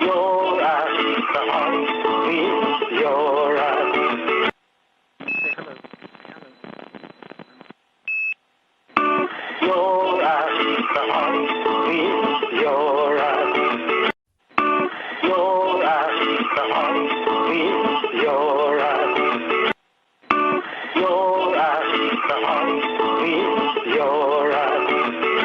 your eyes, the heart meets your eyes. Your eyes, the heart meets your eyes. Your eyes, the heart meets your eyes. Your eyes, the heart meets your eyes.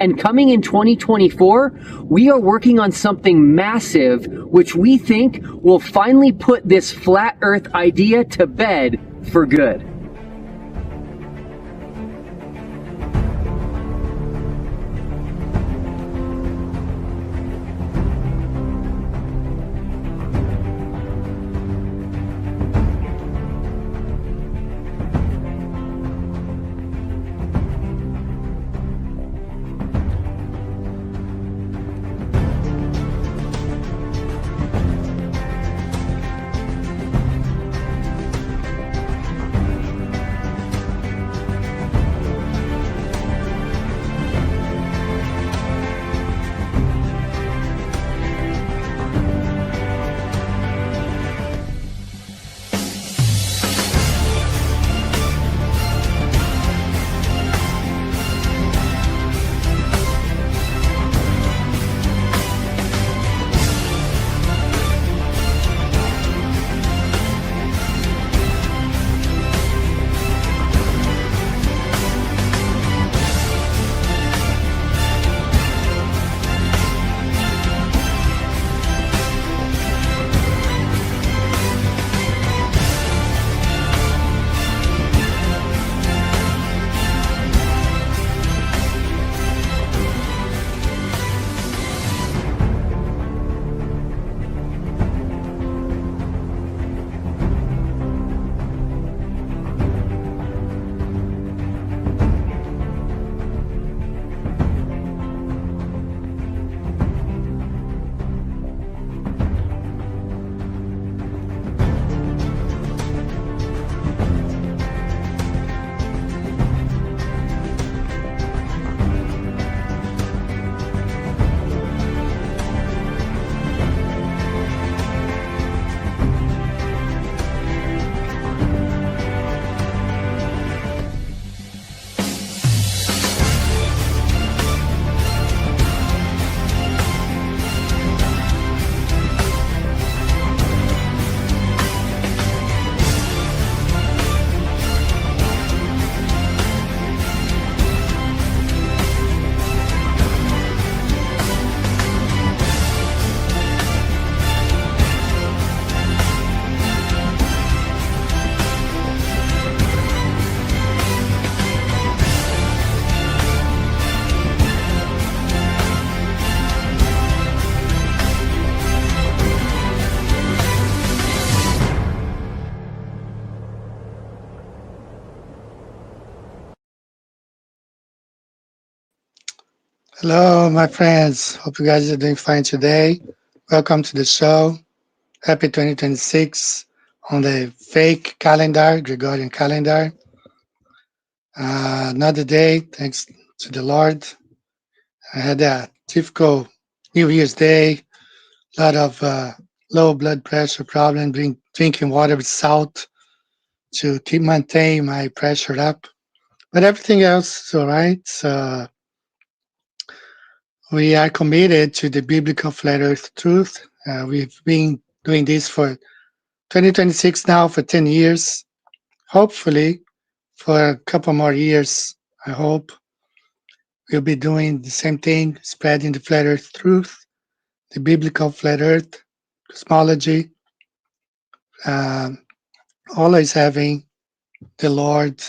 And coming in 2024, we are working on something massive, which we think will finally put this flat earth idea to bed for good. Hello, my friends. Hope you guys are doing fine today. Welcome to the show. Happy 2026 on the fake calendar, Gregorian calendar. Another day, thanks to the Lord. I had a difficult New Year's Day, a lot of low blood pressure problem, drinking water with salt to keep maintain my pressure up. But everything else is all right. We are committed to the biblical flat earth truth. We've been doing this for 2026 now for 10 years. Hopefully, for a couple more years, I hope we'll be doing the same thing, spreading the flat earth truth, the biblical flat earth cosmology, um, always having the Lord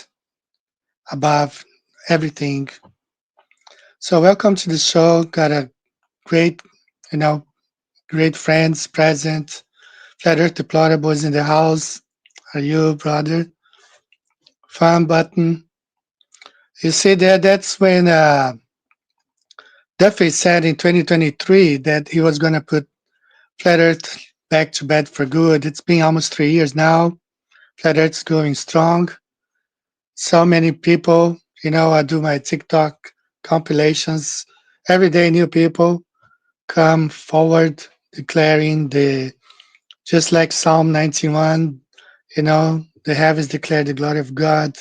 above everything. So, welcome to the show. Got a great, you know, great friends present. Flat Earth Deplorable is in the house. Are you, brother? Fan button. You see there, that's when Duffy said in 2023 that he was going to put Flat Earth back to bed for good. It's been almost 3 years now. Flat Earth's going strong. So many people, I do my TikTok compilations. Every day, new people come forward declaring just like Psalm 91, the heavens declare the glory of God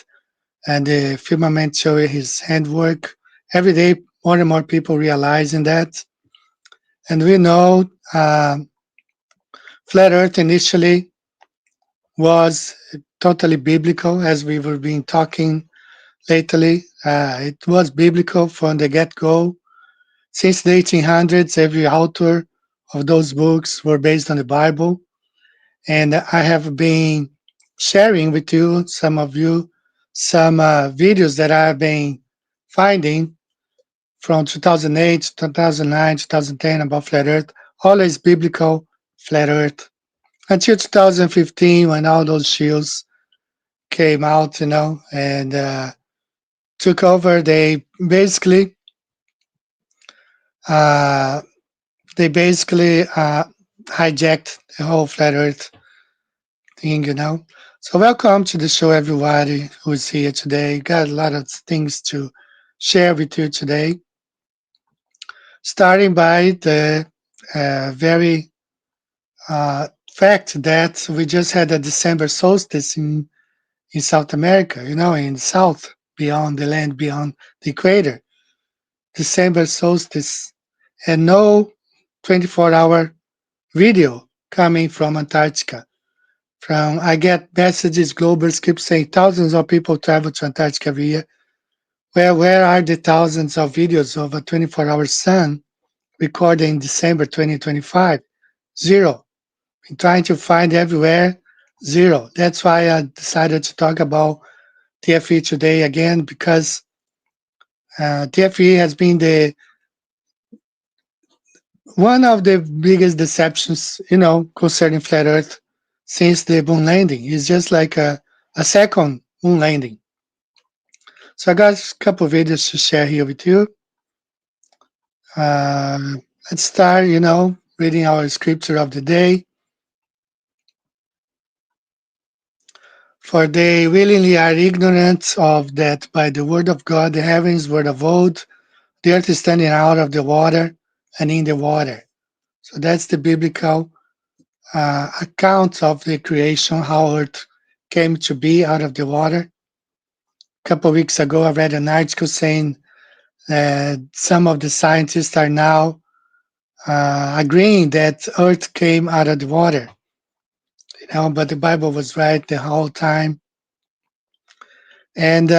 and the firmament show his handwork. Every day, more and more people realizing that. And we know flat Earth initially was totally biblical, as we were being talking lately. It was biblical from the get-go. Since the 1800s, every author of those books were based on the Bible. And I have been sharing with you, some of you, some videos that I've been finding from 2008, 2009, 2010 about flat Earth, always biblical flat Earth, until 2015 when all those shields came out, and took over. Uh, they basically hijacked the whole flat Earth thing. So welcome to the show, everybody who's here today. Got a lot of things to share with you today, starting by the very fact that we just had a December solstice in South America, in the south, beyond the land, beyond the equator. December solstice, and no 24-hour video coming from Antarctica. From I get messages, Globers keep saying thousands of people travel to Antarctica every year. Where are the thousands of videos of a 24-hour sun recorded in December 2025? Zero. Been trying to find everywhere. Zero. That's why I decided to talk about TFE today again, because TFE has been the one of the biggest deceptions, concerning flat Earth since the moon landing. It's just like a second moon landing. So I got a couple of videos to share here with you. Uh, let's start, reading our scripture of the day. For they willingly are ignorant of that by the word of God the heavens were of old, the earth is standing out of the water and in the water. So that's the biblical account of the creation, how earth came to be out of the water. A couple of weeks ago, I read an article saying that some of the scientists are now agreeing that earth came out of the water, but the Bible was right the whole time. And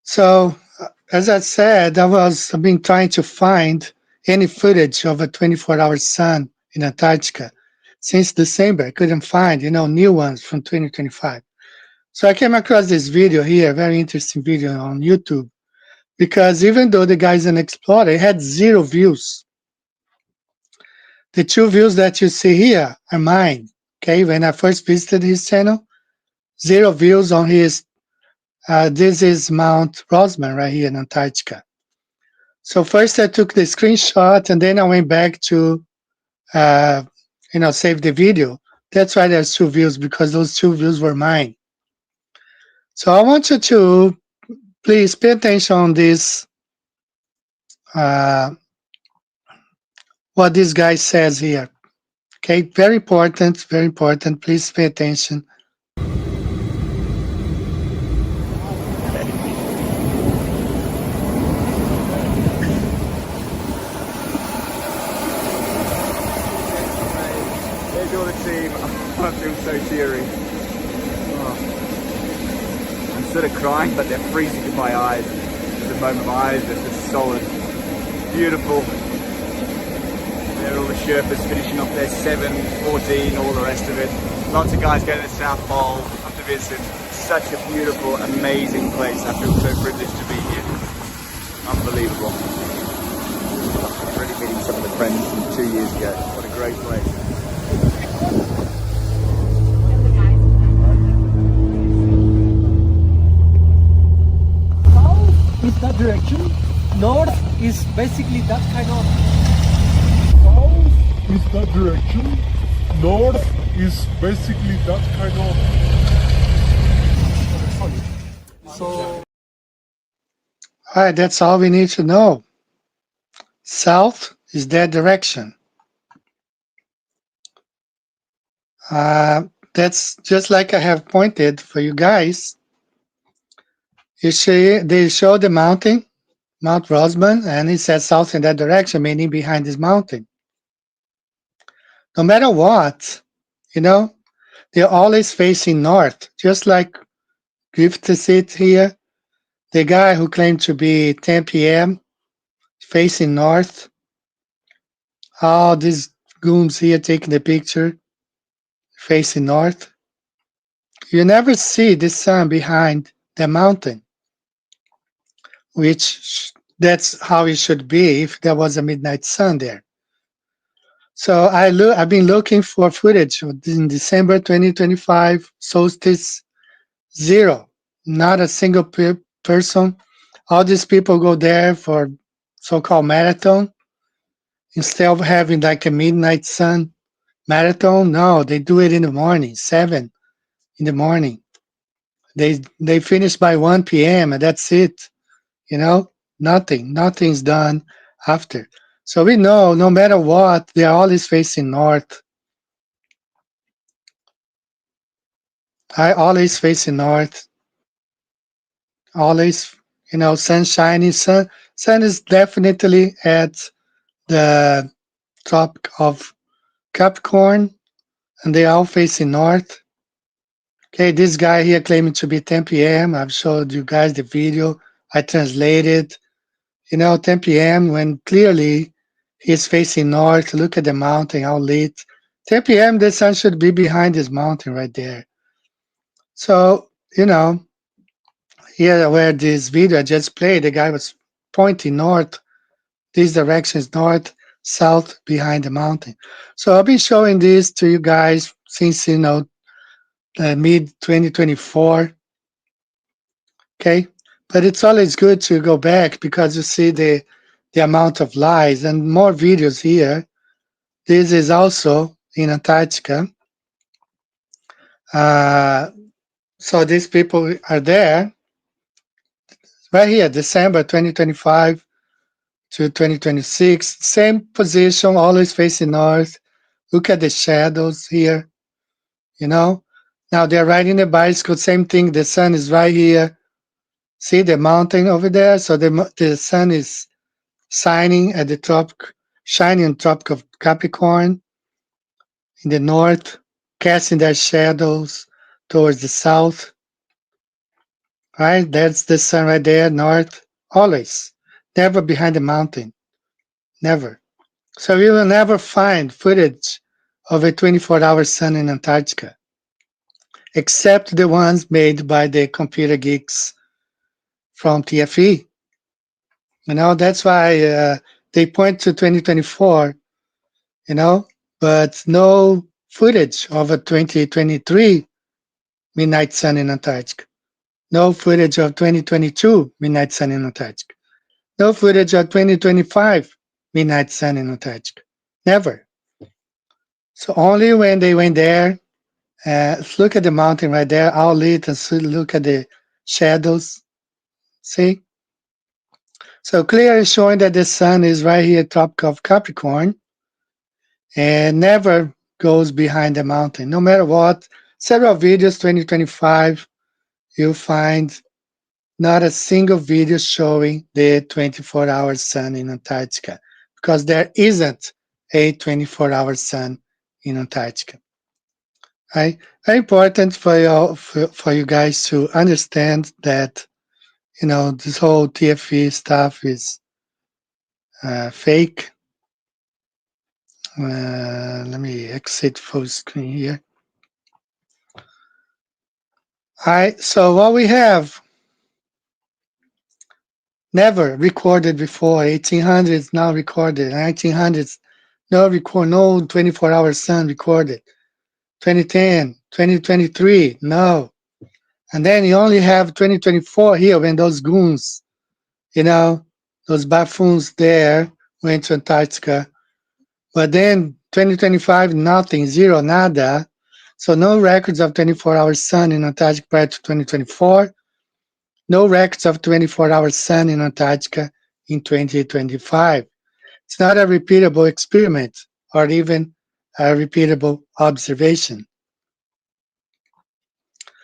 so, as I said, I've been trying to find any footage of a 24-hour sun in Antarctica since December. I couldn't find, new ones from 2025. So I came across this video here, very interesting video on YouTube, because even though the guy's an explorer, it had zero views. The two views that you see here are mine. Okay, when I first visited his channel, zero views on his This is Mount Rosman right here in Antarctica. So first I took the screenshot and then I went back to, uh, save the video. That's why there's two views, because those two views were mine. So I want you to please pay attention on this, uh, what this guy says here. Okay, very important, very important. Please pay attention. There's all the team. I feel so teary. Oh. I'm sort of crying, but they're freezing in my eyes. At the moment, my eyes are just solid. Beautiful. There are all the Sherpas finishing off their 7, 14, all the rest of it. Lots of guys going to the South Pole, up to visit. Such a beautiful, amazing place. I feel so privileged to be here. Unbelievable. I'm already meeting some of the friends from 2 years ago. What a great place. South is that direction. North is basically that kind of. South is that direction. North is basically that kind of. So. All right, that's all we need to know. South is that direction. That's just like I have pointed for you guys. They show the mountain, Mount Rosman, and it says south in that direction, meaning behind this mountain. No matter what, they're always facing north, just like Griffith said here. The guy who claimed to be 10 p.m. facing north. All these goons here taking the picture facing north. You never see the sun behind the mountain, which that's how it should be if there was a midnight sun there. So I've been looking for footage in December 2025, solstice, zero, not a single person. All these people go there for so-called marathon. Instead of having like a midnight sun marathon, no, they do it in the morning, 7 in the morning. They finish by 1 p.m. and that's it. Nothing's done after. So we know no matter what, they're always facing north. I always facing north. Always, sun shining. Sun is definitely at the Tropic of Capricorn, and they all facing north. Okay, this guy here claiming to be 10 p.m. I've showed you guys the video. I translated. 10 p.m. when clearly he's facing north. Look at the mountain, how lit. 10 p.m. the sun should be behind this mountain right there. So, here where this video I just played, the guy was pointing north. This direction is north, south behind the mountain. So I'll be showing this to you guys since, mid 2024. Okay. But it's always good to go back because you see the amount of lies and more videos here. This is also in Antarctica. So these people are there. Right here, December 2025 to 2026. Same position, always facing north. Look at the shadows here. Now they're riding a bicycle, same thing. The sun is right here. See the mountain over there? So the sun is shining at the Tropic of Capricorn in the north, casting their shadows towards the south. Right? That's the sun right there, north, always. Never behind the mountain. Never. So you will never find footage of a 24-hour sun in Antarctica, except the ones made by the computer geeks from TFE. That's why they point to 2024, but no footage of a 2023 midnight sun in Antarctica. No footage of 2022 midnight sun in Antarctica. No footage of 2025 midnight sun in Antarctica. Never. So only when they went there, look at the mountain right there, all lit, and look at the shadows. See? So clearly showing that the sun is right here, top of Capricorn, and never goes behind the mountain, no matter what. Several videos, 2025, you'll find not a single video showing the 24-hour sun in Antarctica because there isn't a 24-hour sun in Antarctica. Right? Very important for you guys to understand that this whole TFE stuff is fake. Let me exit full screen here. All right, so what we have never recorded before, 1800s now recorded, 1900s no 24-hour sun recorded, 2010, 2023 no, and then you only have 2024 here when those goons, those buffoons there went to Antarctica, but then 2025 nothing, zero, nada. So no records of 24-hour sun in Antarctica prior to 2024. No records of 24-hour sun in Antarctica in 2025. It's not a repeatable experiment or even a repeatable observation.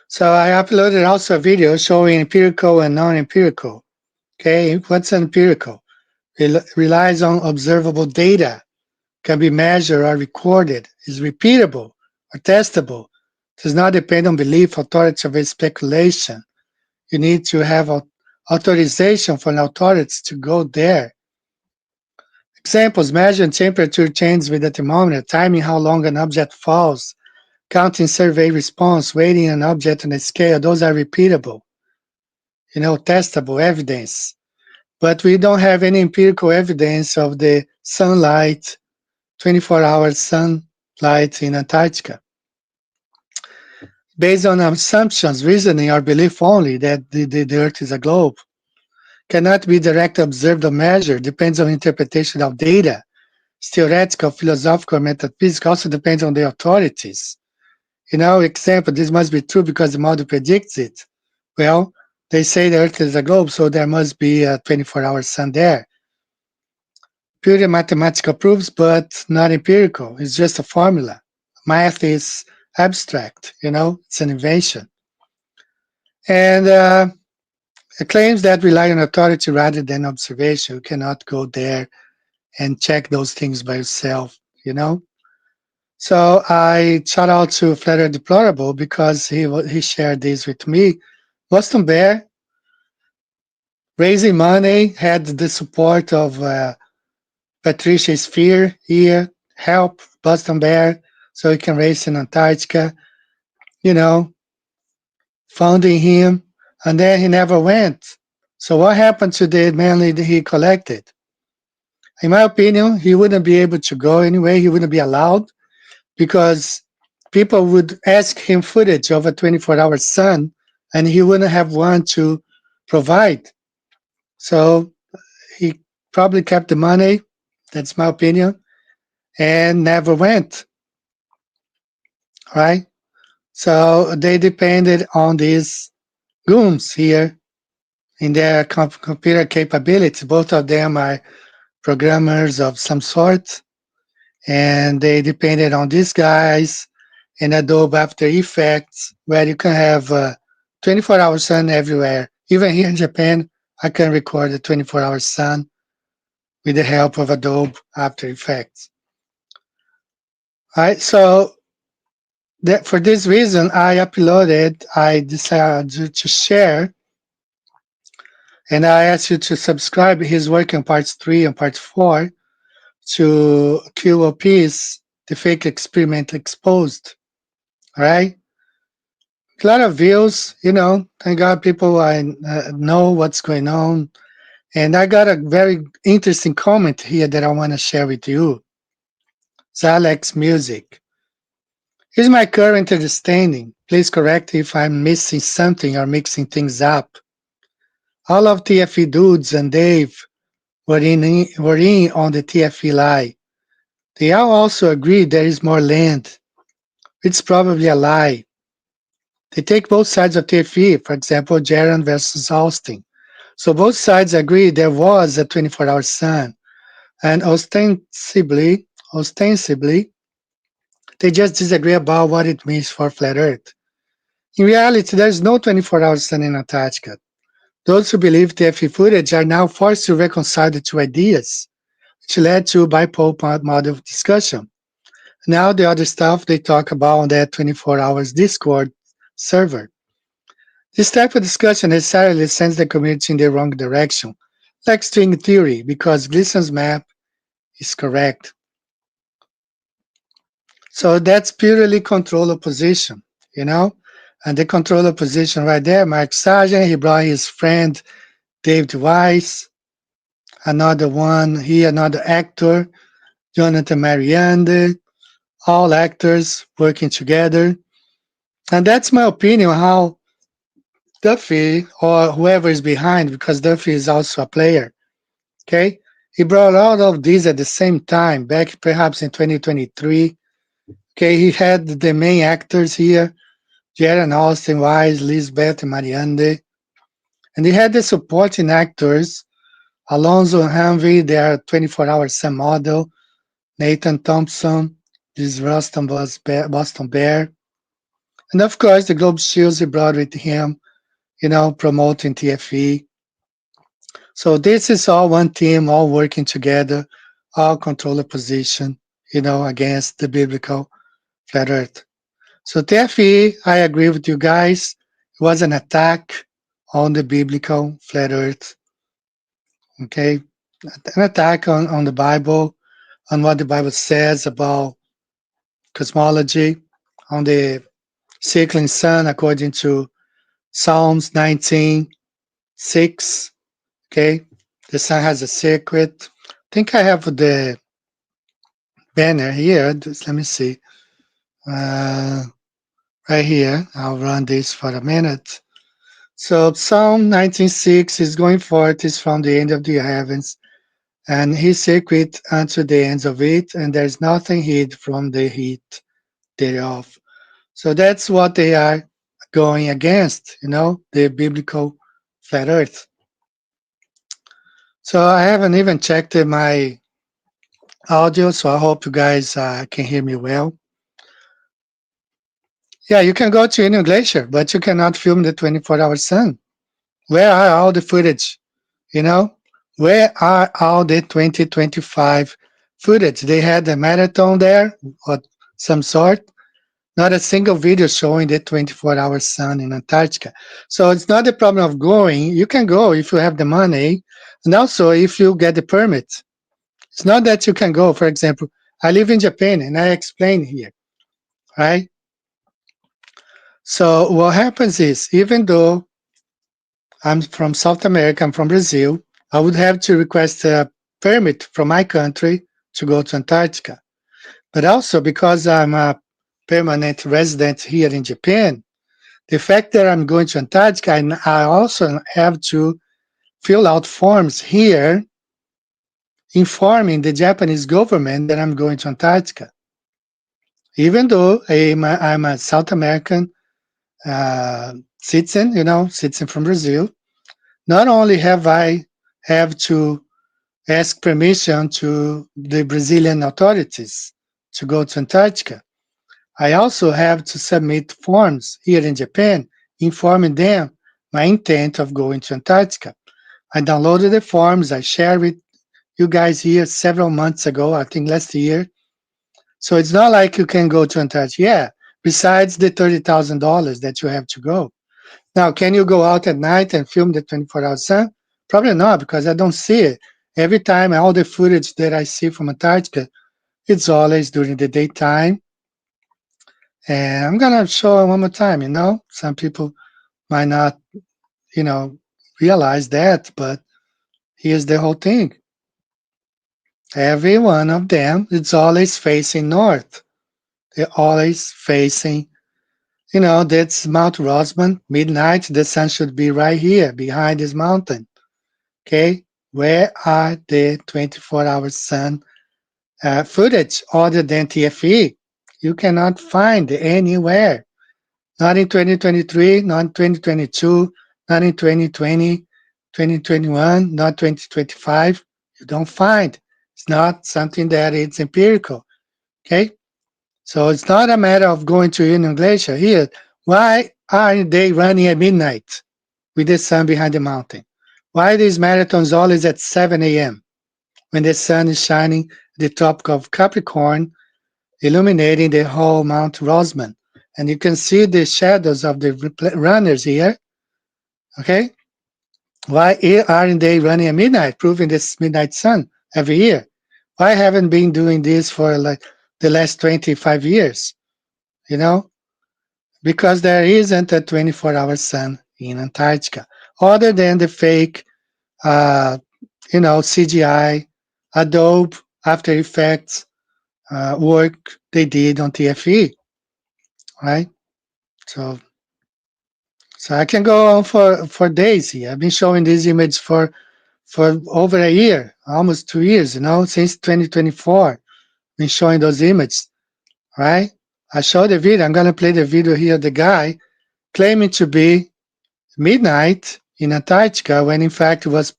So I uploaded also a video showing empirical and non-empirical. Okay, what's empirical? It relies on observable data, can be measured or recorded, is repeatable or testable, does not depend on belief, authority, or speculation. You need to have authorization from authorities to go there. Examples: measuring temperature change with a thermometer, timing how long an object falls, counting survey response, weighting an object on a scale. Those are repeatable, testable evidence. But we don't have any empirical evidence of the sunlight, 24-hour sunlight in Antarctica. Based on assumptions, reasoning, or belief only that the Earth is a globe, cannot be directly observed or measured, depends on interpretation of data. It's theoretical, philosophical, metaphysical, also depends on the authorities. Example, this must be true because the model predicts it. Well, they say the Earth is a globe, so there must be a 24-hour sun there. Purely mathematical proofs, but not empirical. It's just a formula. Math is abstract, it's an invention. And claims that rely on authority rather than observation. You cannot go there and check those things by yourself, So I shout out to Flat Earth Deplorable because he shared this with me. Boston Bear, raising money, had the support of Patricia Spear here, help Boston Bear so he can race in Antarctica, funding him, and then he never went. So what happened to the money that he collected? In my opinion, he wouldn't be able to go anyway. He wouldn't be allowed because people would ask him footage of a 24-hour sun, and he wouldn't have one to provide. So he probably kept the money, that's my opinion, and never went. Right? So they depended on these goons here in their computer capability. Both of them are programmers of some sort, and they depended on these guys in Adobe After Effects, where you can have 24-hour sun everywhere. Even here in Japan, I can record a 24-hour sun with the help of Adobe After Effects. All right, so for this reason, I decided to share, and I ask you to subscribe his work in parts 3 and part 4 to QOP's The Fake Experiment Exposed. All right? A lot of views, thank God people know what's going on. And I got a very interesting comment here that I want to share with you. Zalex Music. Here's my current understanding. Please correct if I'm missing something or mixing things up. All of TFE dudes and Dave were in on the TFE lie. They all also agree there is more land. It's probably a lie. They take both sides of TFE, for example, Jaron versus Austin. So both sides agree there was a 24-hour sun, and ostensibly, they just disagree about what it means for flat Earth. In reality, there's no 24-hour sun in Antarctica. Those who believe TFE footage are now forced to reconcile the two ideas, which led to bipolar model discussion. Now the other stuff they talk about on that 24 hours Discord server. This type of discussion necessarily sends the community in the wrong direction, like string theory, because Gleason's map is correct. So that's purely control opposition, you know? And the control opposition right there, Mark Sargent, he brought his friend David Weiss, another one, another actor, Jonathan Mariande, all actors working together. And that's my opinion how Duffy or whoever is behind, because Duffy is also a player, okay? He brought all of these at the same time, back perhaps in 2023. Okay, he had the main actors here, Jaron Austin, Wise, Lisbeth, and Mariande. And he had the supporting actors, Alonzo and Henry, their 24-hour sun model, Nathan Thompson, this Boston Bear. And of course, the Globe Shields he brought with him, promoting TFE. So this is all one team, all working together, all control a position, against the biblical flat earth. So TFE, I agree with you guys. It was an attack on the biblical flat earth. Okay? An attack on the Bible, on what the Bible says about cosmology, on the circling sun according to Psalms 19:6. Okay? The sun has a secret. I think I have the banner here. Just let me see. Right here. I'll run this for a minute. So Psalm 19:6 is going forth is from the end of the heavens, and his secret unto the ends of it, and there is nothing hid from the heat thereof. So that's what they are going against, the biblical flat earth. So I haven't even checked my audio, so I hope you guys can hear me well. Yeah, you can go to Union Glacier, but you cannot film the 24-hour sun. Where are all the footage? Where are all the 2025 footage? They had a marathon there or some sort. Not a single video showing the 24-hour sun in Antarctica. So it's not a problem of going. You can go if you have the money, and also if you get the permit. It's not that you can go. For example, I live in Japan, and I explain here, right? So what happens is, even though I'm from South America, I'm from Brazil, I would have to request a permit from my country to go to Antarctica. But also because I'm a permanent resident here in Japan, the fact that I'm going to Antarctica, I also have to fill out forms here informing the Japanese government that I'm going to Antarctica. Even though I'm a South American citizen, citizen from Brazil, not only have to ask permission to the Brazilian authorities to go to Antarctica, I also have to submit forms here in Japan informing them my intent of going to Antarctica. I downloaded the forms, I shared with you guys here several months ago, I think last year. So it's not like you can go to Antarctica. Yeah, besides the $30,000 that you have to go. Now, can you go out at night and film the 24-hour sun? Probably not, because I don't see it. Every time, all the footage that I see from Antarctica, it's always during the daytime. And I'm going to show it one more time, Some people might not, realize that, but here's the whole thing. Every one of them, it's always facing north. they're always facing, that's Mount Rosman. Midnight, the sun should be right here behind this mountain. Okay, where are the 24-hour sun footage other than TFE? You cannot find anywhere. Not in 2023, not in 2022, not in 2020, 2021, not 2025. You don't find. It's not something that is empirical. Okay, so it's not a matter of going to Union Glacier here. Why are they running at midnight with the sun behind the mountain? Why are these marathons always at 7 a.m. when the sun is shining at the top of Capricorn, illuminating the whole Mount Rosman? And you can see the shadows of the runners here. Okay, why aren't they running at midnight, proving this midnight sun every year? Why haven't been doing this for like the last 25 years? Because there isn't a 24-hour sun in Antarctica, other than the fake, CGI, Adobe, After Effects work they did on TFE, right? So I can go on for days here. I've been showing this image for over a year, almost 2 years, since 2024. Been showing those images, right? I showed the video. I'm gonna play the video here. The guy claiming to be midnight in Antarctica when in fact it was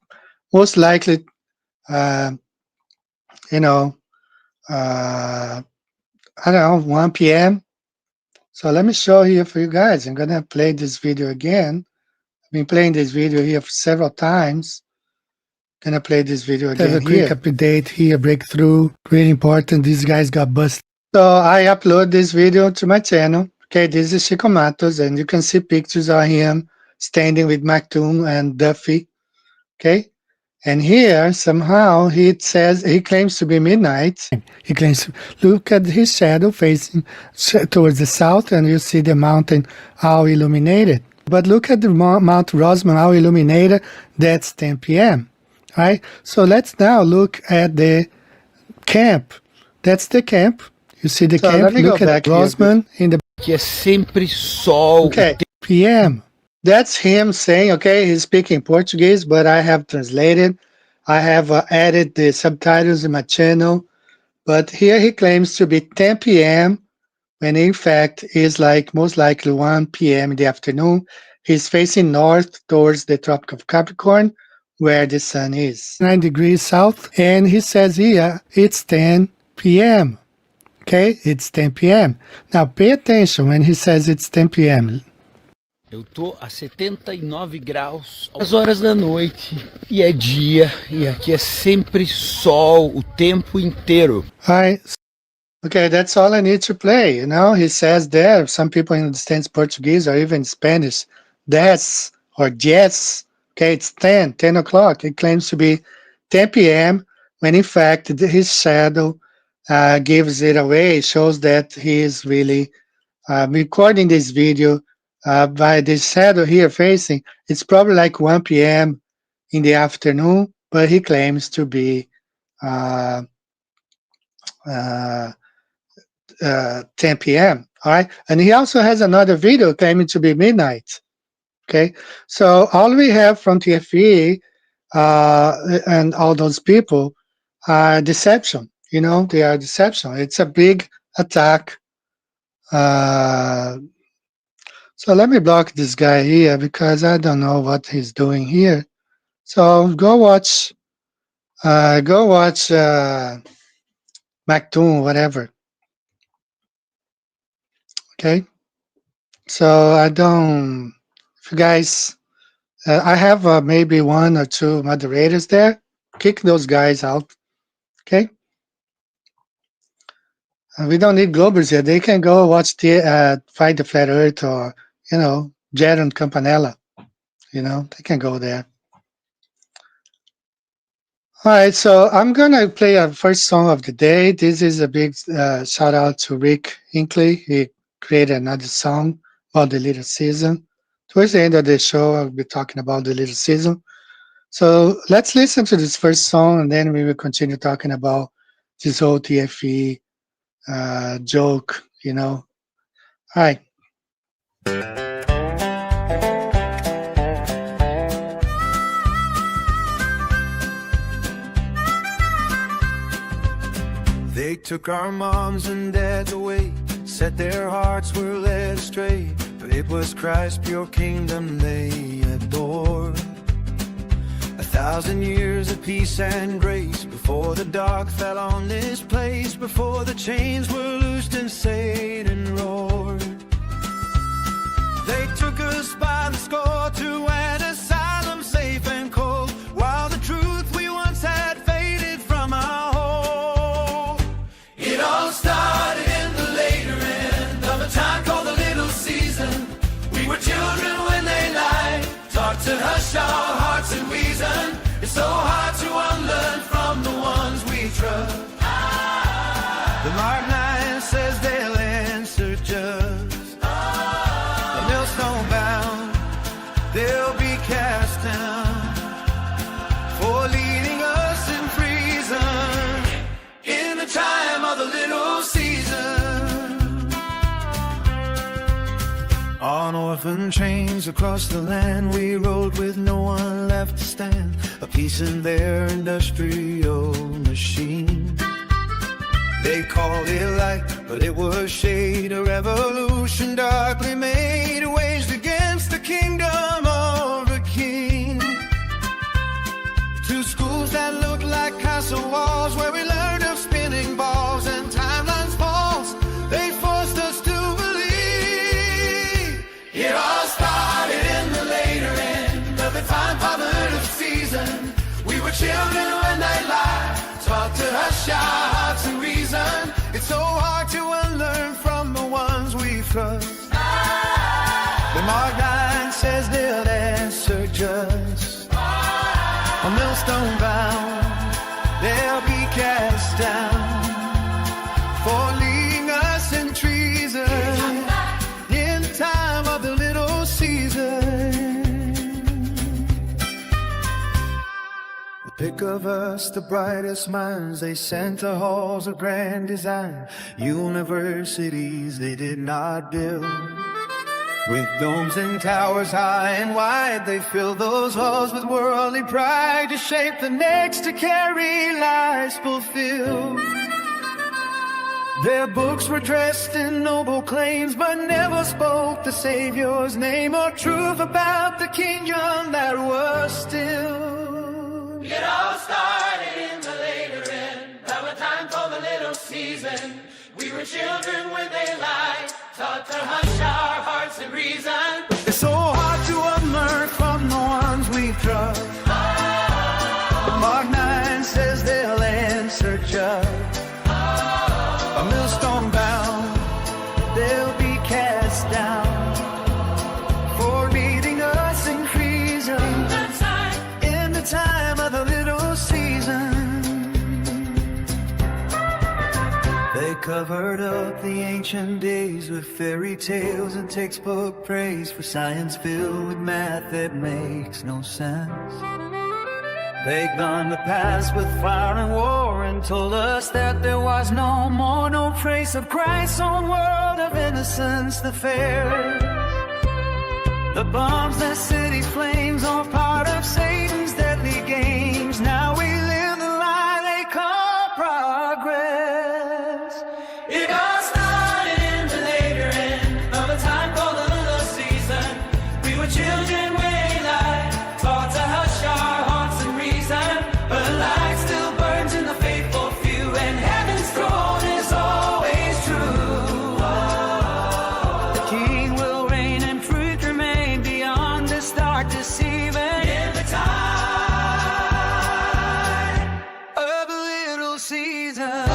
most likely, uh, I don't know, 1 p.m. So let me show here for you guys. I'm gonna play this video again. I've been playing this video here for several times. Gonna play this video again. Have a quick update here, breakthrough, really important. These guys got busted. So I upload this video to my channel. Okay, this is Chico Matos, and you can see pictures of him standing with Mactoum and Duffy. Okay, and here somehow he claims to be midnight. He claims, look at his shadow facing towards the south, and you see the mountain all illuminated. But look at the Mount Rosman all illuminated. That's 10 p.m. Right? So let's now look at the camp. That's the camp. You see the camp. Look at Rosman in the. Que é sempre sol. Okay. p.m. That's him saying, okay, he's speaking Portuguese, but I have translated. I have added the subtitles in my channel. But here he claims to be 10 p.m. when in fact is like most likely 1 p.m. in the afternoon. He's facing north towards the Tropic of Capricorn, where the sun is. 9 degrees south, and he says here it's 10 p.m. Okay, it's 10 p.m. Now pay attention when he says it's 10 p.m. Eu tô a 79 graus às horas da noite e é dia e aqui é sempre sol o tempo inteiro. Right. Okay, that's all I need to play. He says there, some people understand Portuguese or even Spanish, des or yes. Okay, it's 10 o'clock. It claims to be 10 p.m. when in fact his shadow gives it away, shows that he is really recording this video by this shadow here facing. It's probably like 1 p.m. in the afternoon, but he claims to be 10 p.m. All right, and he also has another video claiming to be midnight. Okay, so all we have from TFE and all those people are deception. They are deception. It's a big attack. So let me block this guy here because I don't know what he's doing here. So go watch Mactoon, whatever. Okay. So I don't. If you guys, I have maybe 1 or 2 moderators there. Kick those guys out. Okay. We don't need Globers here. They can go watch the Fight the Flat Earth or, Jaron Campanella. They can go there. All right, so I'm going to play our first song of the day. This is a big shout out to Rick Hinckley. He created another song about the Little Season. Towards the end of the show, I'll be talking about the Little Season. So let's listen to this first song, and then we will continue talking about this whole TFE joke you know. All right. They took our moms and dads away, said their hearts were led astray, but it was Christ's pure kingdom they adored. 1,000 years of peace and grace before the dark fell on this place, before the chains were loosed and Satan roared. They took us by the score to an asylum safe and cold, while the truth we once had faded from our hold. It all started in the later end of a time called the little season. We were children when they lied, taught to hush our hearts and reason. It's so hard to unlearn from the ones we trust. The Mark 9 says they'll answer just. The millstone bound, they'll be cast down for leading us in treason in the time of the little season. On orphan trains across the land, we rode with no one left to stand, a piece in their industrial machine. They called it light, but it was shade, a revolution darkly made, waged against the kingdom of the king. Two schools that looked like castle walls, where we learned of spinning balls and timelines false. They forced us to believe. It all started in the later end of the time formative season. We were children when they lied, taught to hush our hearts and reason. It's so hard to unlearn from the ones we trust. The Mark 9 says they'll answer just. A millstone bound, they'll be cast down for leading us in treason in the time of the little season. Pick of us, the brightest minds, they sent to halls of grand design, universities they did not build. With domes and towers high and wide, they filled those halls with worldly pride, to shape the next to carry lives fulfilled. Their books were dressed in noble claims, but never spoke the Savior's name or truth about the kingdom that was still. It all started in the later end of a time called the little season. We were children when they lied, taught to hush our hearts and reason. It's so hard to unlearn from the ones we trust. Mark 9 says they'll answer just. A millstone bound, they'll be cast down for leading us in treason in the time of the little season. They covered up the ancient days with fairy tales and textbook praise for science filled with math that makes no sense. They gunned the past with fire and war and told us that there was no more, no trace of Christ's own world of innocence, the fair. The bombs that cities flames are part of Satan's deadly games. Now we live the lie they call progress. It all started in the later end of a time called the little season. We were children when we lied, taught to hush our hearts and reason. But the light still burns in the faithful few, and heaven's throne is always true. The King will reign and truth remain beyond this dark deceiving. In the time of a little season.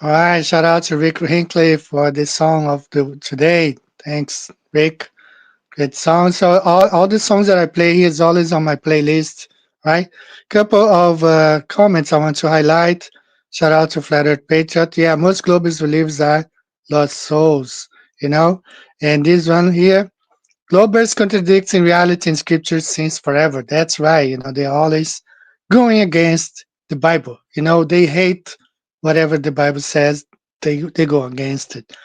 All right, shout out to Rick Hinckley for this song of the today. Thanks, Rick. Good song. So all the songs that I play here is always on my playlist, right? Couple of comments I want to highlight. Shout out to Flat Earth Patriot. Yeah, most globalists believes are lost souls, you know. And this one here, globalists contradicting reality in scripture since forever. That's right. You know, they're always going against the Bible. You know, they hate whatever the Bible says. They go against it.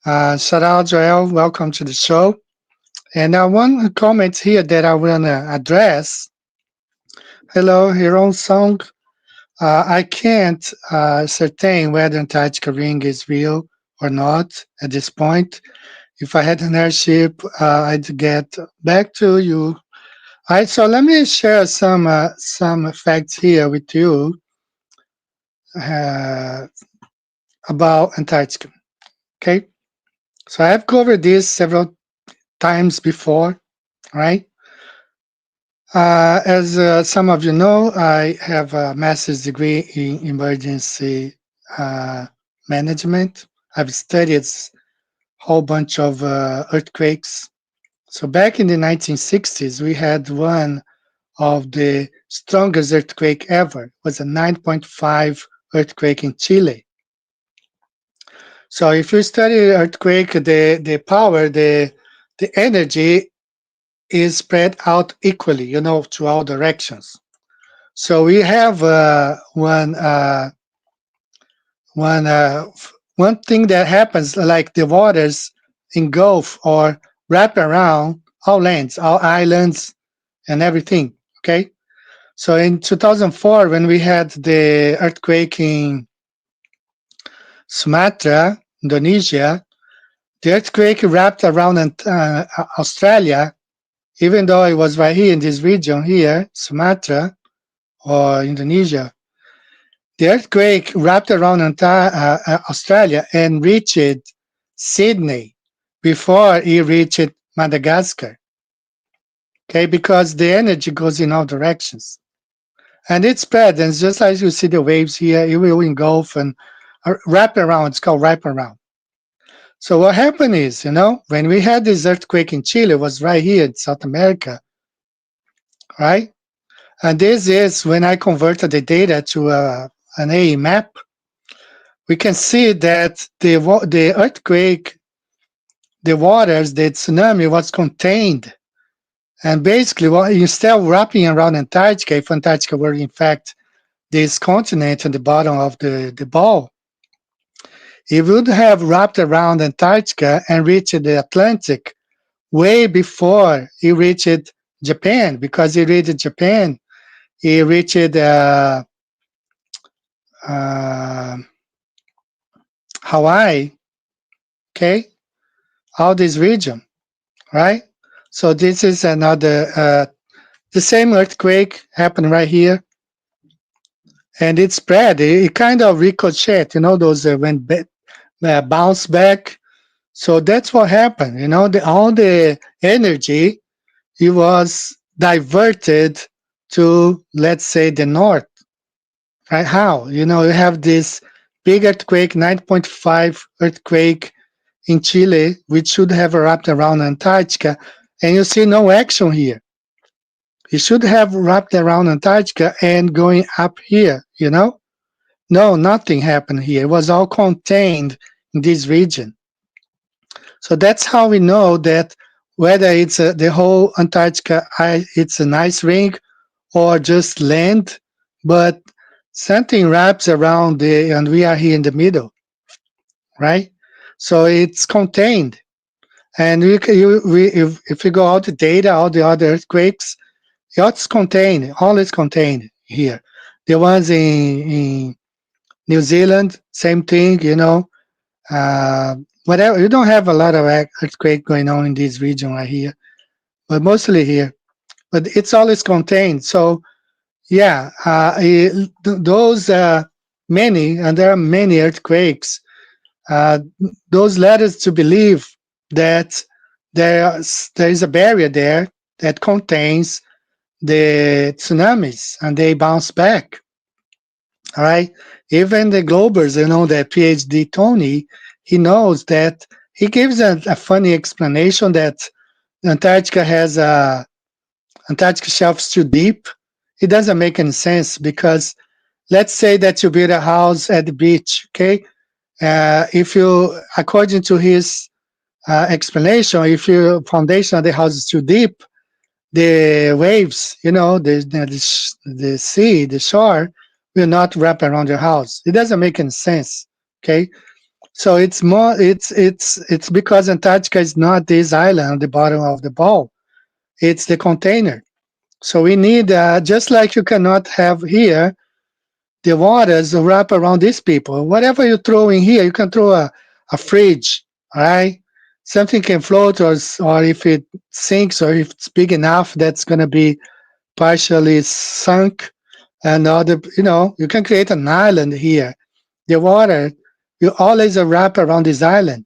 Shout out Joel. Welcome to the show. And one comment here that I want to address. Hello, Hero Song. I can't ascertain whether Antarctica ring is real or not at this point. If I had an airship, I'd get back to you. All right, so let me share some facts here with you uh, about Antarctica. Okay, so I have covered this several times before, right? As some of you know, I have a master's degree in emergency management. I've studied a whole bunch of earthquakes. So back in the 1960s, we had one of the strongest earthquake ever. It was a 9.5 earthquake in Chile. So if you study earthquake, the power, the energy is spread out equally, you know, to all directions. So we have one thing that happens, like the waters engulf or wrap around all lands, all islands, and everything. Okay, so in 2004, when we had the earthquake in Sumatra, Indonesia, the earthquake wrapped around Australia, even though it was right here in this region here, Sumatra or Indonesia. The earthquake wrapped around Australia and reached Sydney before it reached Madagascar. Okay, because the energy goes in all directions. And it spread, and just like you see the waves here, it will engulf and wrap around. It's called wrap around. So what happened is, you know, when we had this earthquake in Chile, it was right here in South America, right? And this is when I converted the data to an AE map. We can see that the earthquake, the waters, the tsunami was contained. And basically, instead of wrapping around Antarctica, if Antarctica were in fact this continent at the bottom of the ball, it would have wrapped around Antarctica and reached the Atlantic way before it reached Japan, because it reached Japan, it reached Hawaii, okay, all this region, right? So this is another, the same earthquake happened right here, and it spread. It kind of ricocheted, you know, those went bounce back. So that's what happened. You know, all the energy, it was diverted to, let's say, the north. Right? How? You know, you have this big earthquake, 9.5 earthquake in Chile, which should have wrapped around Antarctica, and you see no action here. It should have wrapped around Antarctica and going up here, you know? No, nothing happened here. It was all contained in this region. So that's how we know that whether it's the whole Antarctica, it's an ice ring or just land, but something wraps around and we are here in the middle, right? So it's contained. And if you go out the data, all the other earthquakes, it's contained, all is contained here. The ones in New Zealand, same thing, you know. Whatever, you don't have a lot of earthquake going on in this region right here, but mostly here. But it's always contained. So yeah, those many, and there are many earthquakes. Those led us to believe that there is a barrier there that contains the tsunamis, and they bounce back. All right. Even the Globers, you know, the PhD Tony, he knows that. He gives a funny explanation that Antarctica has a Antarctic shelf is too deep. It doesn't make any sense because let's say that you build a house at the beach, okay? If you, according to his explanation, if your foundation of the house is too deep, the waves, the sea, the shore, will not wrap around your house. It doesn't make any sense, okay? So it's because Antarctica is not this island at the bottom of the ball. It's the container. So we need, just like you cannot have here, the waters wrap around these people. Whatever you throw in here, you can throw a fridge, all right? Something can float, or if it sinks, or if it's big enough, that's going to be partially sunk. And you can create an island here. The water, you always wrap around this island,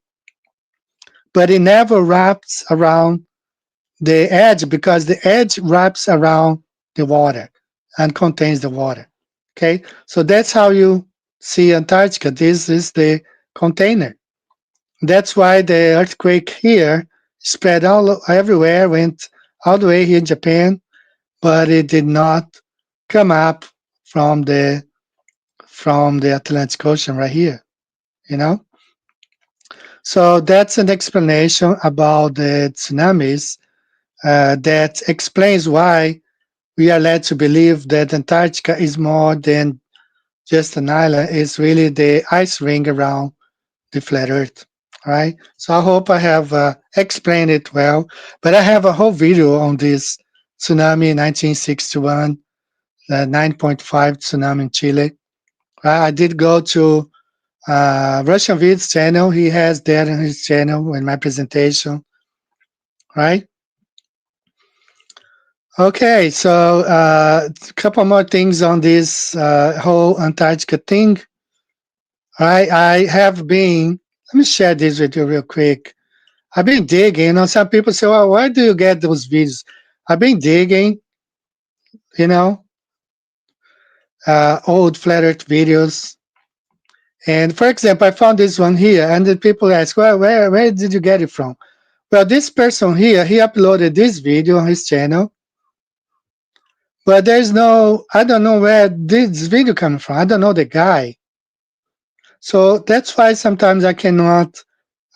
but it never wraps around the edge because the edge wraps around the water and contains the water. Okay, so that's how you see Antarctica. This is the container. That's why the earthquake here spread all everywhere, went all the way here in Japan, but it did not come up from the Atlantic Ocean right here. You know, so that's an explanation about the tsunamis. That explains why we are led to believe that Antarctica is more than just an island. It's really the ice ring around the flat Earth. All right. So I hope I have explained it well. But I have a whole video on this tsunami in 1961, 9.5 tsunami in Chile. I did go to Russian Vid's channel. He has that on his channel in my presentation. Right. Okay, so a couple more things on this whole Antarctica thing. I have been, let me share this with you real quick. I've been digging, some people say, well, where do you get those videos? I've been digging, you know, old flat earth videos. And for example, I found this one here, and the people ask, well, where did you get it from? Well, this person here, he uploaded this video on his channel. But I don't know where this video comes from. I don't know the guy. So that's why sometimes I cannot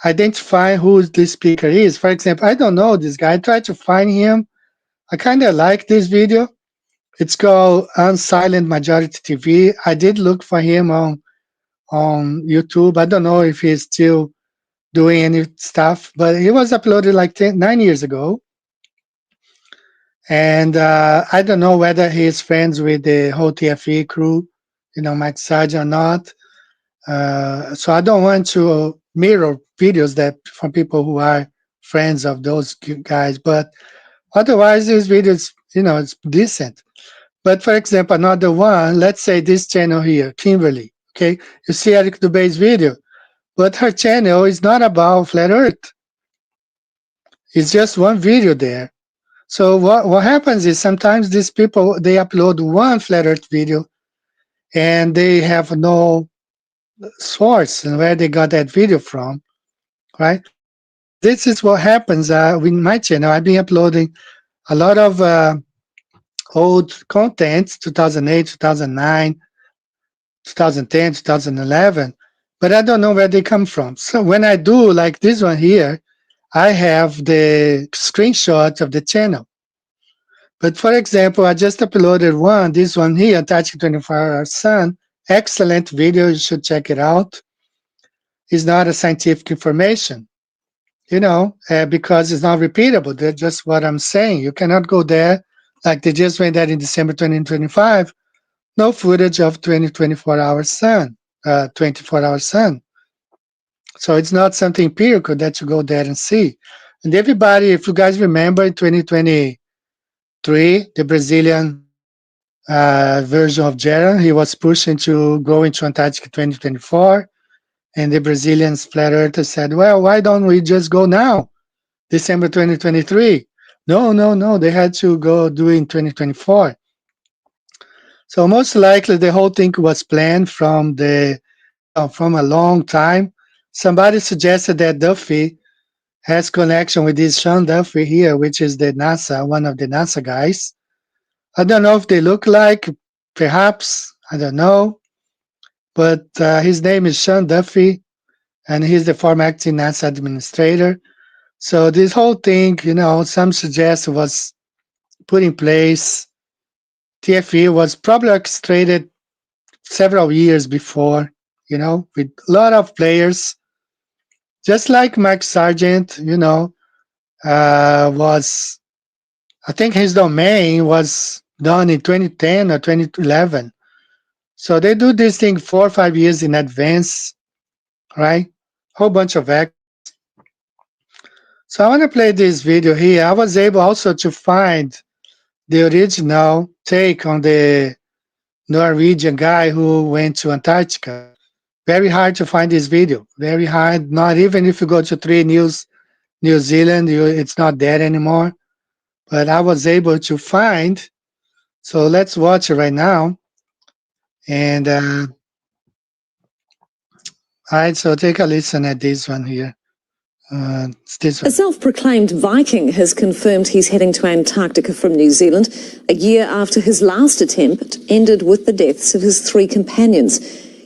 identify who this speaker is. For example, I don't know this guy. I tried to find him. I kind of like this video. It's called Unsilent Majority TV. I did look for him on YouTube. I don't know if he's still doing any stuff, but he was uploaded like 9 years ago. And I don't know whether he is friends with the whole TFE crew, Mike Sargent or not. So I don't want to mirror videos that from people who are friends of those guys. But otherwise, these videos, it's decent. But for example, another one, let's say this channel here, Kimberly. Okay, you see Eric Dubé's video, but her channel is not about flat Earth. It's just one video there. So what happens is sometimes these people, they upload one flat Earth video and they have no source and where they got that video from, right? This is what happens with my channel. I've been uploading a lot of old content, 2008, 2009, 2010, 2011, but I don't know where they come from. So when I do like this one here, I have the screenshot of the channel. But for example, I just uploaded this one here, Antarctica 24-Hour Sun. Excellent video, you should check it out. It's not a scientific information, because it's not repeatable. That's just what I'm saying. You cannot go there, like they just went there in December 2025, no footage of 24-hour sun, 24-hour sun. So it's not something empirical that you go there and see. And everybody, if you guys remember, in 2023, the Brazilian version of Jaron, he was pushing to go into Antarctica 2024. And the Brazilians flat earthers said, well, why don't we just go now, December 2023? No, they had to go do it in 2024. So most likely the whole thing was planned from a long time. Somebody suggested that Duffy has connection with this Sean Duffy here, which is the NASA, one of the NASA guys. I don't know if they look like, perhaps, I don't know. But his name is Sean Duffy, and he's the former acting NASA administrator. So this whole thing, some suggest was put in place. TFE was probably orchestrated several years before, with a lot of players. Just like Mike Sargent, was, I think his domain was done in 2010 or 2011. So they do this thing 4 or 5 years in advance, right? Whole bunch of acts. So I want to play this video here. I was able also to find the original take on the Norwegian guy who went to Antarctica. Very hard to find this video. Very hard. Not even if you go to 3 News, New Zealand, it's not there anymore. But I was able to find. So let's watch it right now. And all right, so take a listen at this one here. This one. A self-proclaimed Viking has confirmed he's heading to Antarctica from New Zealand a year after his last attempt ended with the deaths of his 3 companions.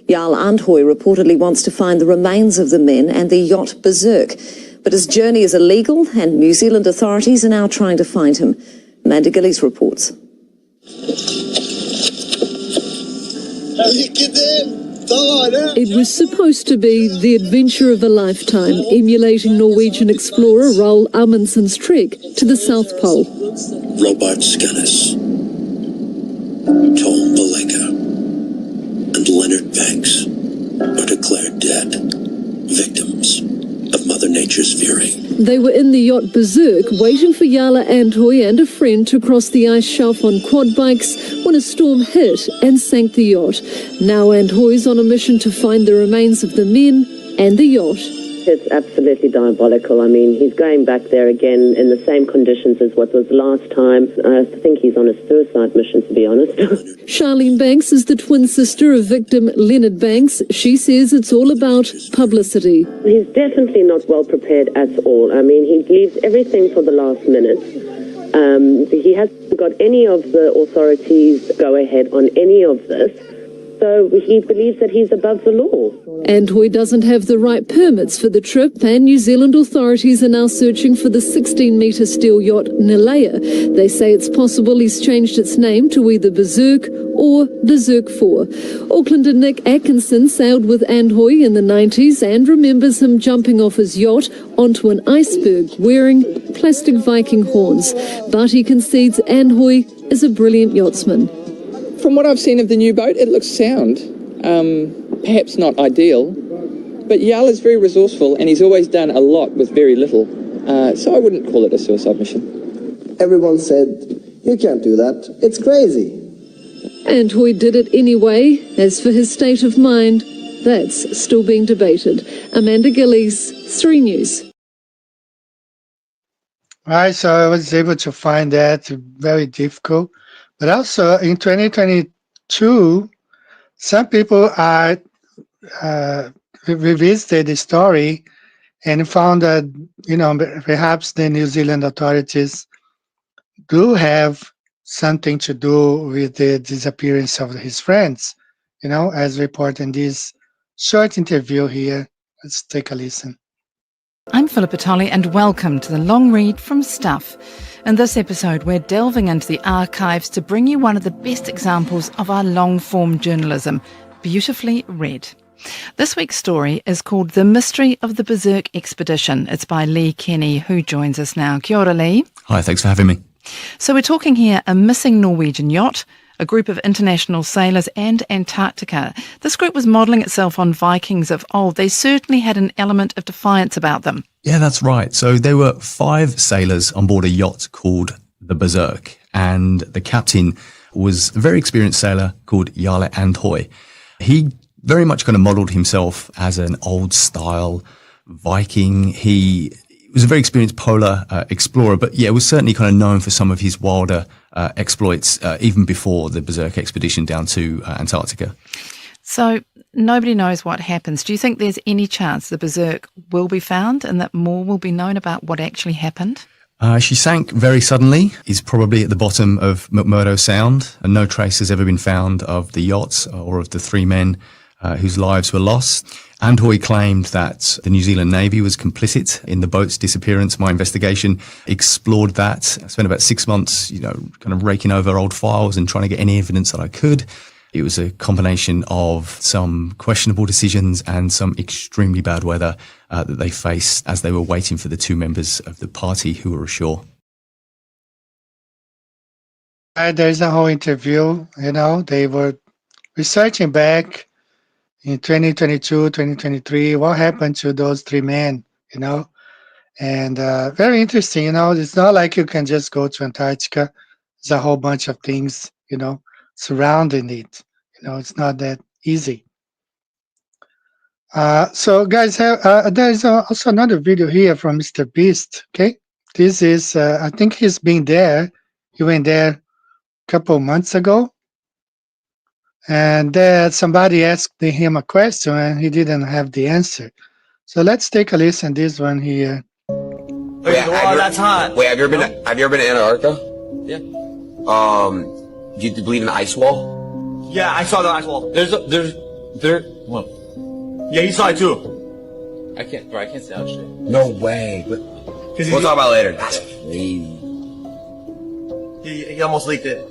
Jarl Andhøy reportedly wants to find the remains of the men and the yacht Berserk. But his journey is illegal and New Zealand authorities are now trying to find him. Amanda Gillies reports. It was supposed to be the adventure of a lifetime, emulating Norwegian explorer Roald Amundsen's trek to the South Pole. Robert Scannis, Tom Balenga, and Leonard Banks are declared dead, victims of Mother Nature's fury. They were in the yacht Berserk, waiting for Jarl Andhøy and a friend to cross the ice shelf on quad bikes when a storm hit and sank the yacht. Now Andhøy's on a mission to find the remains of the men and the yacht. It's absolutely diabolical. I mean, he's going back there again in the same conditions as what was last time. I think he's on a suicide mission, to be honest. Charlene Banks is the twin sister of victim Leonard Banks. She says it's all about publicity. He's definitely not well prepared at all. I mean, he leaves everything for the last minute. He hasn't got any of the authorities go ahead on any of this. So he believes that he's above the law. Andhøy doesn't have the right permits for the trip, and New Zealand authorities are now searching for the 16-metre steel yacht Nilea. They say it's possible he's changed its name to either Berserk or Berserk 4. Aucklander Nick Atkinson sailed with Andhøy in the 90s and remembers him jumping off his yacht onto an iceberg wearing plastic Viking horns. But he concedes Andhøy is a brilliant yachtsman. From what I've seen of the new boat, it looks sound. Perhaps not ideal, but Jarl is very resourceful and he's always done a lot with very little. So I wouldn't call it a suicide mission. Everyone said, you can't do that. It's crazy. Andhøy did it anyway. As for his state of mind, that's still being debated. Amanda Gillies, 3 News. All right, so I was able to find that very difficult. But also in 2022, some people are revisited the story and found that, perhaps the New Zealand authorities do have something to do with the disappearance of his friends, as reported in this short interview here. Let's take a listen. I'm Philippa Tolley and welcome to the Long Read from Stuff. In this episode, we're delving into the archives to bring you one of the best examples of our long-form journalism, beautifully read. This week's story is called The Mystery of the Berserk Expedition. It's by Lee Kenny, who joins us now. Kia ora, Lee. Hi, thanks for having me. So we're talking here a missing Norwegian yacht, a group of international sailors and Antarctica. This group was modelling itself on Vikings of old. They certainly had an element of defiance about them. Yeah, that's right. So there were 5 sailors on board a yacht called the Berserk, and the captain was a very experienced sailor called Jarl Andhøy. He very much kind of modelled himself as an old-style Viking. He was a very experienced polar explorer, but yeah, was certainly kind of known for some of his wilder exploits even before the Berserk expedition down to Antarctica. So nobody knows what happens. Do you think there's any chance the Berserk will be found and that more will be known about what actually happened? She sank very suddenly, is probably at the bottom of McMurdo Sound, and no trace has ever been found of the yacht or of the three men whose lives were lost. Andhoy claimed that the New Zealand Navy was complicit in the boat's disappearance. My investigation explored that. I spent about 6 months, kind of raking over old files and trying to get any evidence that I could. It was a combination of some questionable decisions and some extremely bad weather that they faced as they were waiting for the two members of the party who were ashore. There's a whole interview, they were researching back in 2022, 2023, what happened to those three men, and very interesting, it's not like you can just go to Antarctica. There's a whole bunch of things, surrounding it. It's not that easy. So guys, there's also another video here from Mr. Beast. Okay, this is I think he's been there. He went there a couple months ago, and somebody asked him a question and he didn't have the answer. So let's take a listen. This one here. Wait, that's hot. Wait, have you ever been to Antarctica? Yeah. Do you believe in the ice wall? Yeah, I saw the ice wall. What? Yeah, he saw it too. I can't say that shit. No way. But we'll talk about it later. That's crazy. He almost leaked it.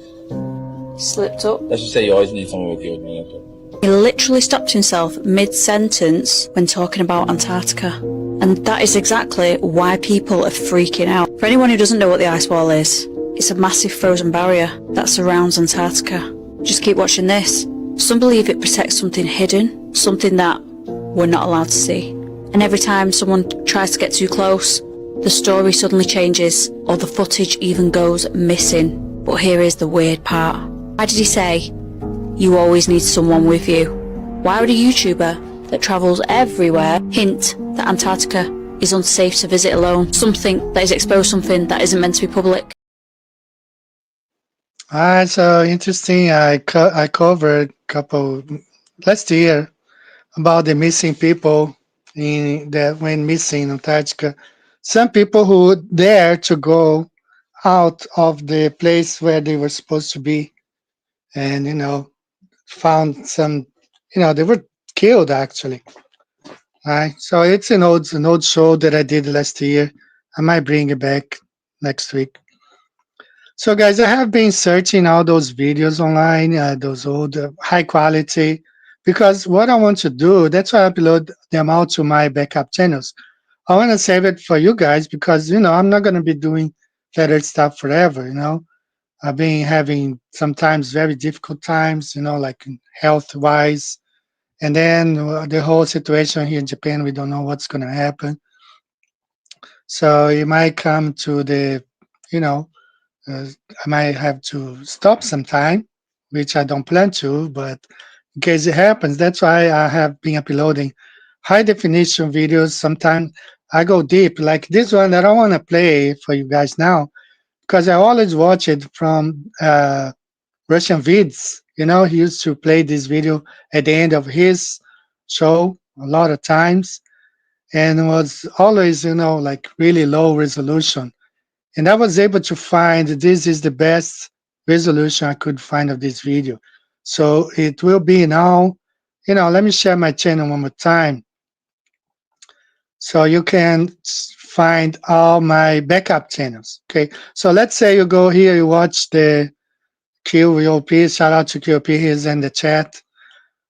Slipped up. Let's just say you always need someone with you. He literally stopped himself mid-sentence when talking about Antarctica. And that is exactly why people are freaking out. For anyone who doesn't know what the ice wall is, it's a massive frozen barrier that surrounds Antarctica. Just keep watching this. Some believe it protects something hidden, something that we're not allowed to see. And every time someone tries to get too close, the story suddenly changes, or the footage even goes missing. But here is the weird part. Why did he say, you always need someone with you? Why would a YouTuber that travels everywhere hint that Antarctica is unsafe to visit alone? Something that is exposed, something that isn't meant to be public. So interesting. I covered last year about the missing people that went missing in Antarctica. Some people who dare to go out of the place where they were supposed to be, and found some, they were killed actually. Right. So it's an old show that I did last year. I might bring it back next week. So guys, I have been searching all those videos online, those old high quality, because what I want to do, that's why I upload them out to my backup channels. I want to save it for you guys because, I'm not going to be doing better stuff forever, I've been having sometimes very difficult times, like health-wise. And then the whole situation here in Japan, we don't know what's going to happen. So it might come to the, I might have to stop sometime, which I don't plan to, but in case it happens, that's why I have been uploading high definition videos. Sometimes I go deep, like this one that I want to play for you guys now, because I always watch it from Russian vids. He used to play this video at the end of his show a lot of times, and it was always, like really low resolution. And I was able to find this is the best resolution I could find of this video. So it will be now, let me share my channel one more time. So you can find all my backup channels. Okay. So let's say you go here, you watch the QOP, shout out to QOP, he's in the chat.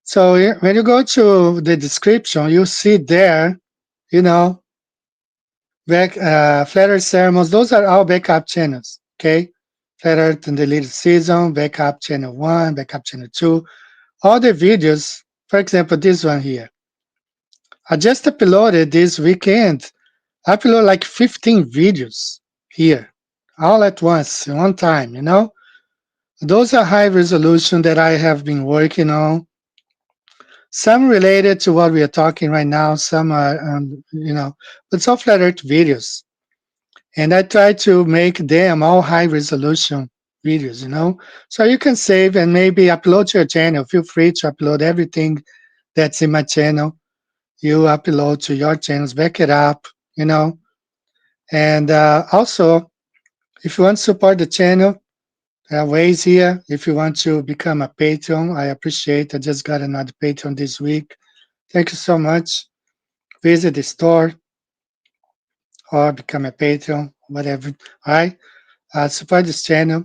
So when you go to the description, you see there, Flat Earth Ceremonies, those are our backup channels, okay? Flat Earth and the Little Season, backup channel 1, backup channel 2. All the videos, for example, this one here. I just uploaded this weekend. I uploaded like 15 videos here, all at once, in one time, Those are high resolution that I have been working on. Some related to what we are talking right now, some are, but it's all Flat Earth videos. And I try to make them all high resolution videos, So you can save and maybe upload to your channel. Feel free to upload everything that's in my channel. You upload to your channels, back it up, you know. And also, if you want to support the channel, there are ways here. If you want to become a patron, I appreciate. I just got another patron this week. Thank you so much. Visit the store or become a patron, whatever. All right, support this channel.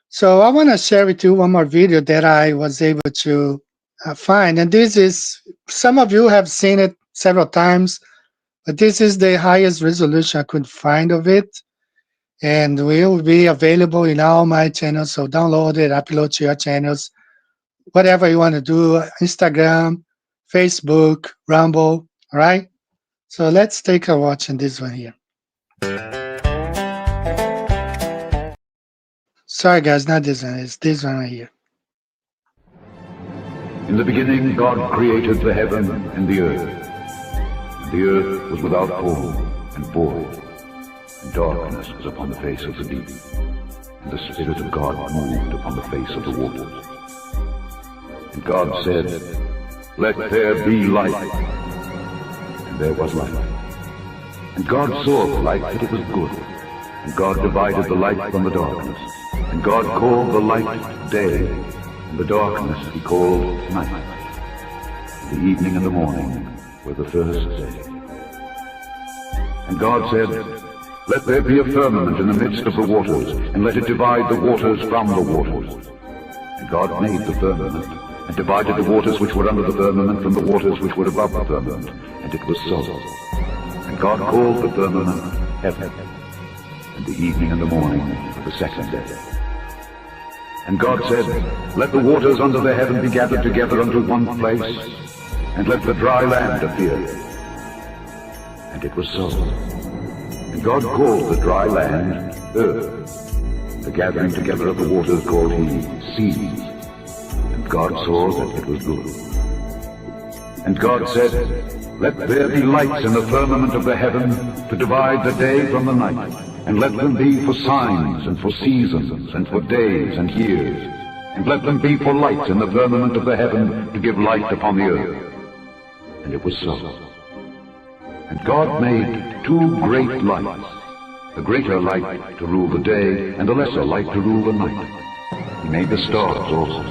So I want to share with you one more video that I was able to find, and this is, some of you have seen it several times, but this is the highest resolution I could find of it, and will be available in all my channels. So download it, upload to your channels, whatever you want to do, Instagram, Facebook, Rumble. All right, so let's take a watch on this one here. Sorry guys, not this one, it's this one right here. In the beginning, God created the heaven and the earth. And the earth was without form and void, and darkness was upon the face of the deep. And the Spirit of God moved upon the face of the waters. And God said, "Let there be light." And there was light. And God saw the light that it was good. And God divided the light from the darkness. And God called the light day, and the darkness he called night. The evening and the morning were the first day. And God said, "Let there be a firmament in the midst of the waters, and let it divide the waters from the waters." And God made the firmament, and divided the waters which were under the firmament from the waters which were above the firmament, and it was so. And God called the firmament heaven, and the evening and the morning were the second day. And God said, "Let the waters under the heaven be gathered together unto one place, and let the dry land appear." And it was so. And God called the dry land earth, the gathering together of the waters called he seas. And God saw that it was good. And God said, "Let there be lights in the firmament of the heaven to divide the day from the night, and let them be for signs and for seasons and for days and years, and let them be for lights in the firmament of the heaven to give light upon the earth." And it was so. And God made two great lights, the greater light to rule the day, and the lesser light to rule the night. He made the stars also.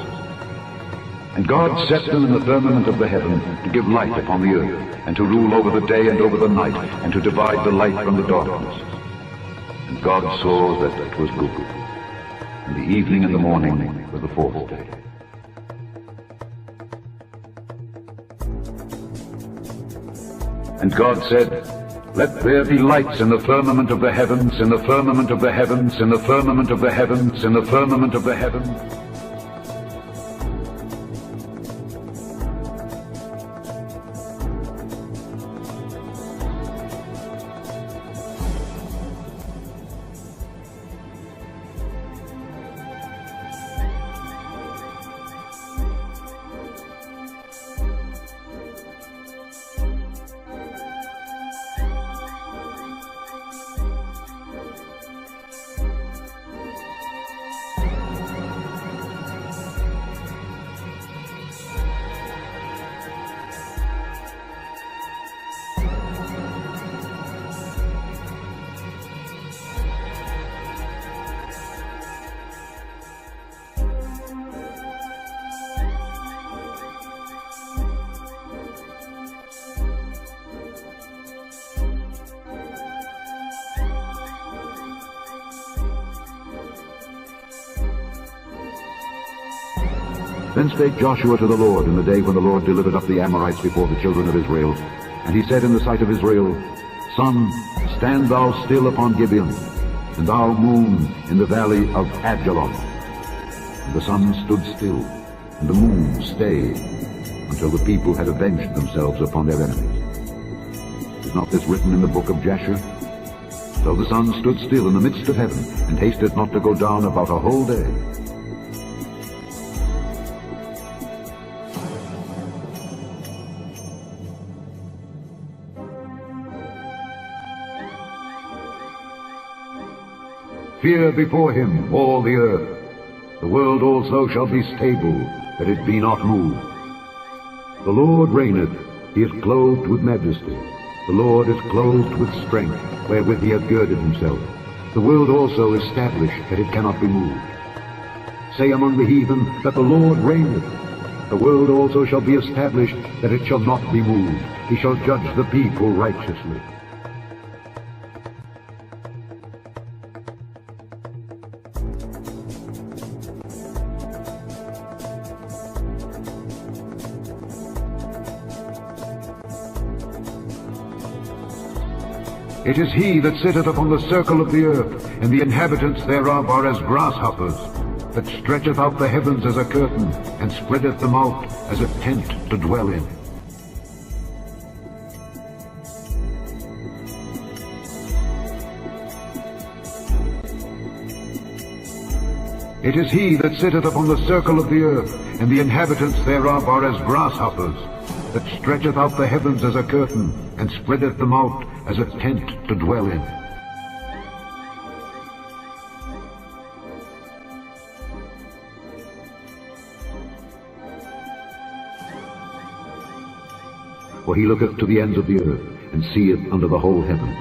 And God set them in the firmament of the heaven to give light upon the earth, and to rule over the day and over the night, and to divide the light from the darkness. And God saw that it was good. And the evening and the morning were the fourth day. And God said, "Let there be lights in the firmament of the heavens, in the firmament of the heavens, in the firmament of the heavens, in the firmament of the heavens." Then spake Joshua to the Lord in the day when the Lord delivered up the Amorites before the children of Israel. And he said in the sight of Israel, "Sun, stand thou still upon Gibeon, and thou moon in the valley of Ajalon." And the sun stood still, and the moon stayed, until the people had avenged themselves upon their enemies. Is not this written in the book of Jasher? So the sun stood still in the midst of heaven, and hasted not to go down about a whole day. Fear before him all the earth. The world also shall be stable, that it be not moved. The Lord reigneth, he is clothed with majesty. The Lord is clothed with strength, wherewith he hath girded himself. The world also is established, that it cannot be moved. Say among the heathen that the Lord reigneth. The world also shall be established, that it shall not be moved. He shall judge the people righteously. It is he that sitteth upon the circle of the earth, and the inhabitants thereof are as grasshoppers, that stretcheth out the heavens as a curtain, and spreadeth them out as a tent to dwell in. It is he that sitteth upon the circle of the earth, and the inhabitants thereof are as grasshoppers, that stretcheth out the heavens as a curtain, and spreadeth them out as a tent to dwell in. For he looketh to the ends of the earth, and seeth under the whole heaven.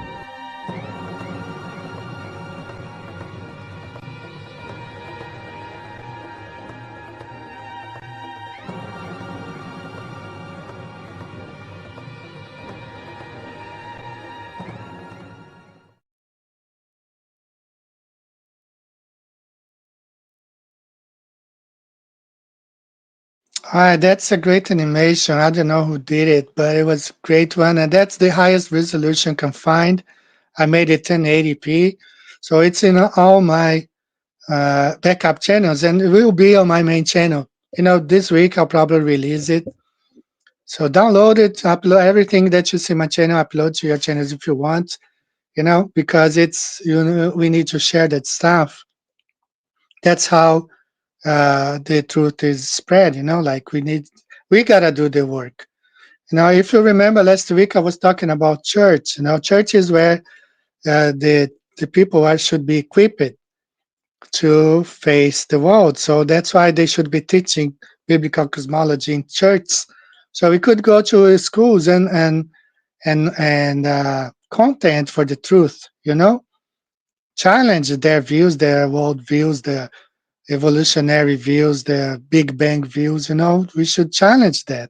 That's a great animation. I don't know who did it, but it was a great one. And that's the highest resolution can find. I made it 1080p. So it's in all my backup channels, and it will be on my main channel. This week I'll probably release it. So download it, upload everything that you see my channel, upload to your channels if you want, because it's, we need to share that stuff. That's how the truth is spread, like we gotta do the work. If you remember last week, I was talking about church. Church is where the people should be equipped to face the world. So that's why they should be teaching biblical cosmology in church. So we could go to schools and content for the truth, challenge their views, their world views, their evolutionary views, their Big Bang views. We should challenge that,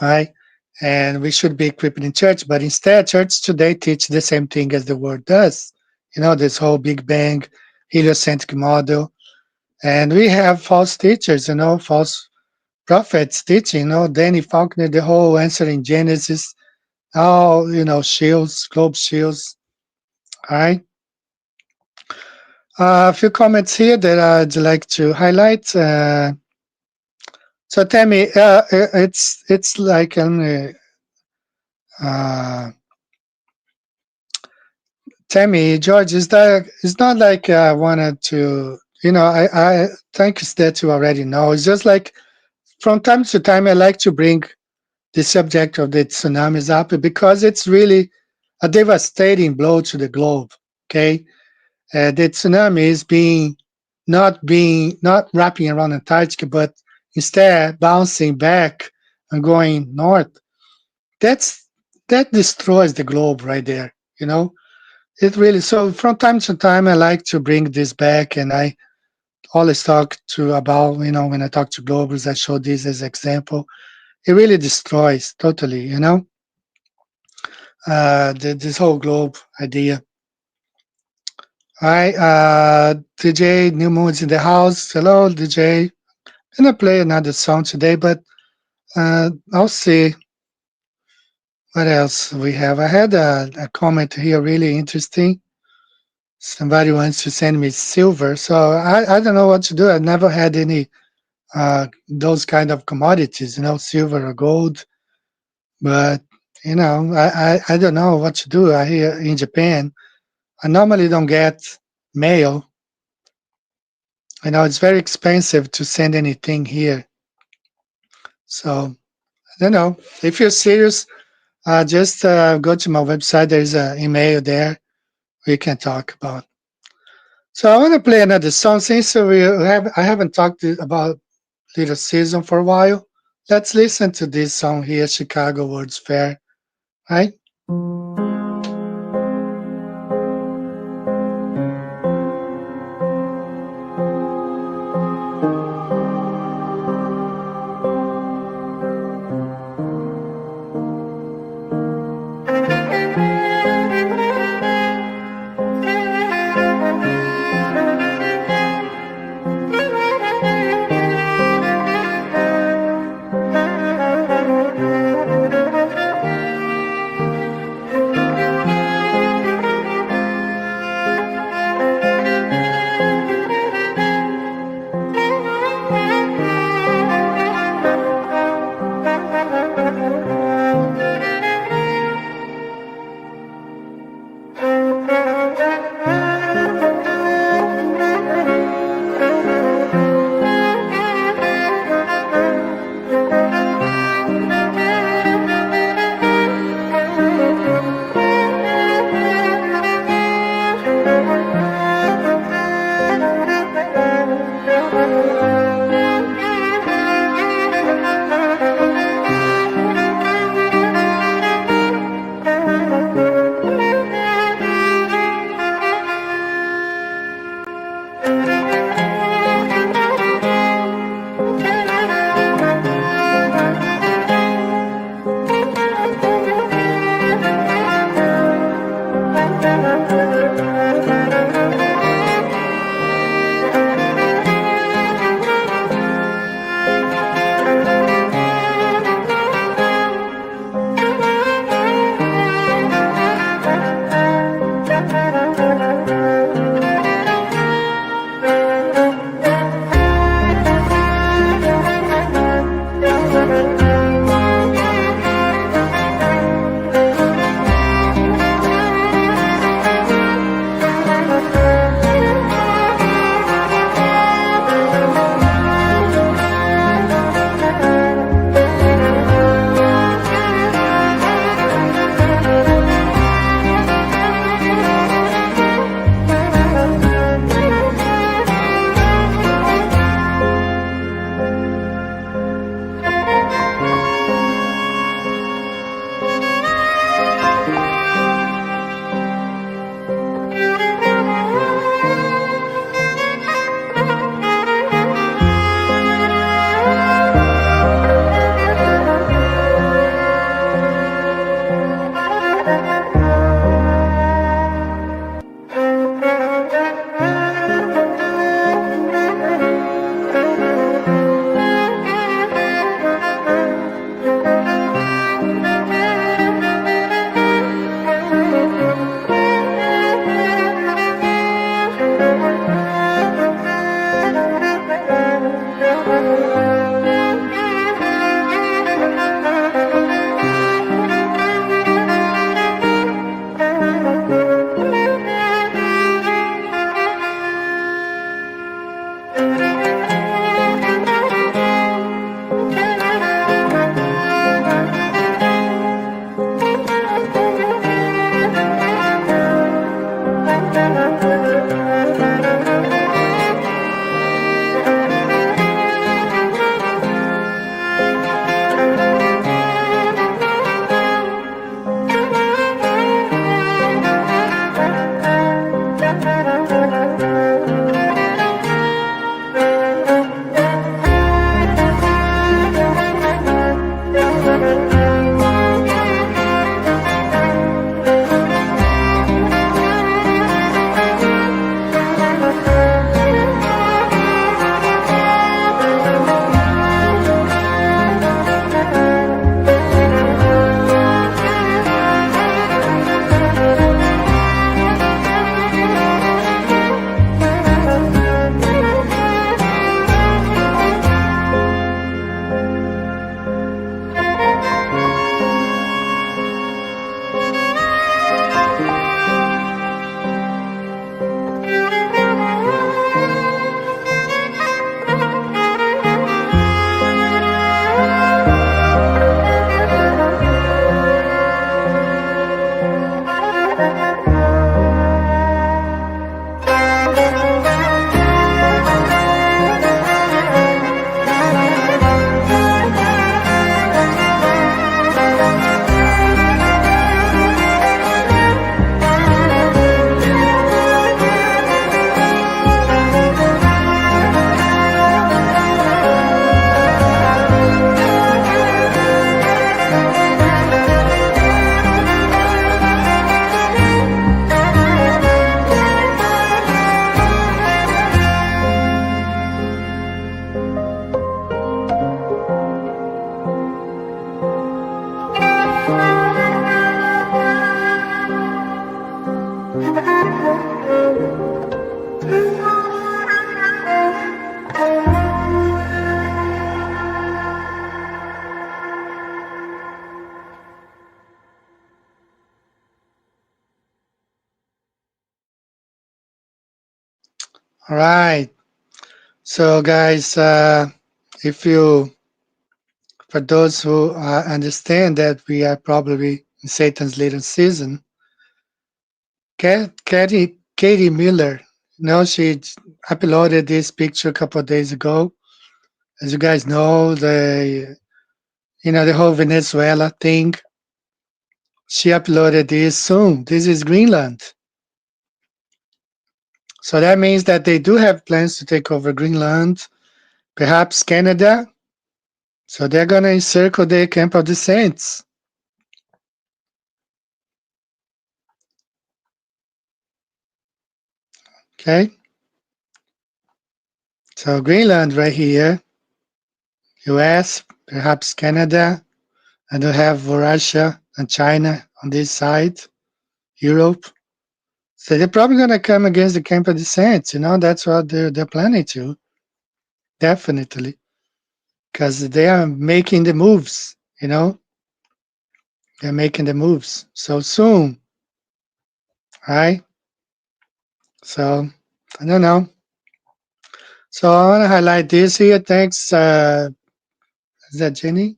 right? And we should be equipped in church, but instead, church today teach the same thing as the world does. This whole Big Bang heliocentric model, and we have false teachers, false prophets teaching. Danny Faulkner, the whole answer in Genesis, all shields, globe shields. All right. A few comments here that I'd like to highlight. So Tammy, it's like Tammy, George, it's not like I wanted to, I think it's that you already know. It's just like from time to time, I like to bring the subject of the tsunamis up because it's really a devastating blow to the globe. Okay, the tsunami is not wrapping around Antarctica, but instead bouncing back and going north. That destroys the globe right there. It really. So from time to time, I like to bring this back, and I always talk about when I talk to globers, I show this as example. It really destroys totally, this whole globe idea. All right, DJ New Moon's in the house. Hello, DJ. I'm gonna play another song today, but I'll see what else we have. I had a comment here, really interesting. Somebody wants to send me silver, so I don't know what to do. I've never had any those kind of commodities, silver or gold. But I don't know what to do. I here in Japan, I normally don't get mail. It's very expensive to send anything here. So I don't know. If you're serious, just go to my website. There's an email there we can talk about. So I want to play another song since I haven't talked about Little Season for a while. Let's listen to this song here, Chicago World's Fair, right? All right. So, guys, if you, for those who understand that we are probably in Satan's little season, Katie Miller, she uploaded this picture a couple of days ago. As you guys know, the whole Venezuela thing. She uploaded this soon. This is Greenland. So that means that they do have plans to take over Greenland, perhaps Canada. So they're going to encircle the camp of the saints. Okay. So Greenland right here, US, perhaps Canada, and you have Russia and China on this side, Europe. So they're probably going to come against the camp of the saints. That's what they're planning to. Definitely. Because they are making the moves, They're making the moves so soon. Right? So, I don't know. So I want to highlight this here. Thanks. Is that Jenny?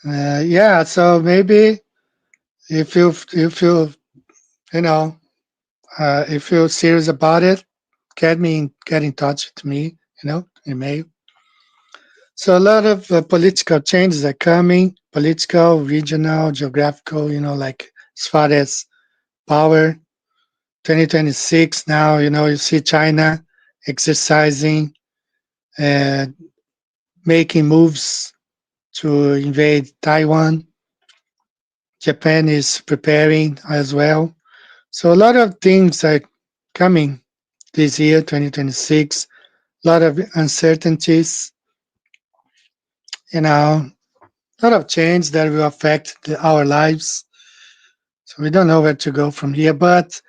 Yeah. So maybe if you if you're serious about it, get in touch with me. Email. So a lot of political changes are coming. Political, regional, geographical. Like as far as power. 2026 now. You see China exercising, making moves to invade Taiwan. Japan is preparing as well. So a lot of things are coming this year, 2026. A lot of uncertainties, a lot of change that will affect our lives. So we don't know where to go from here. But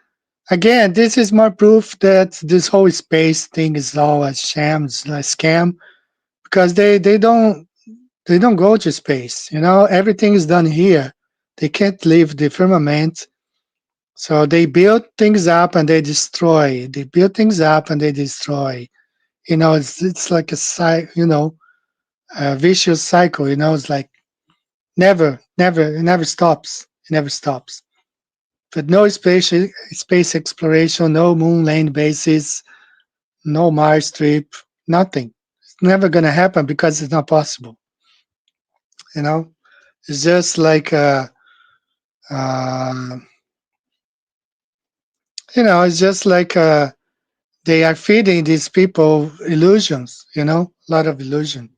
again, this is more proof that this whole space thing is all a sham, it's a scam, because they don't go to space. Everything is done here. They can't leave the firmament. So they build things up and they destroy. They build things up and they destroy. It's like a vicious cycle. It's like it never stops. It never stops. But no space exploration, no moon land bases, no Mars trip, nothing. It's never gonna happen because it's not possible. It's just like it's just like they are feeding these people illusions. A lot of illusion.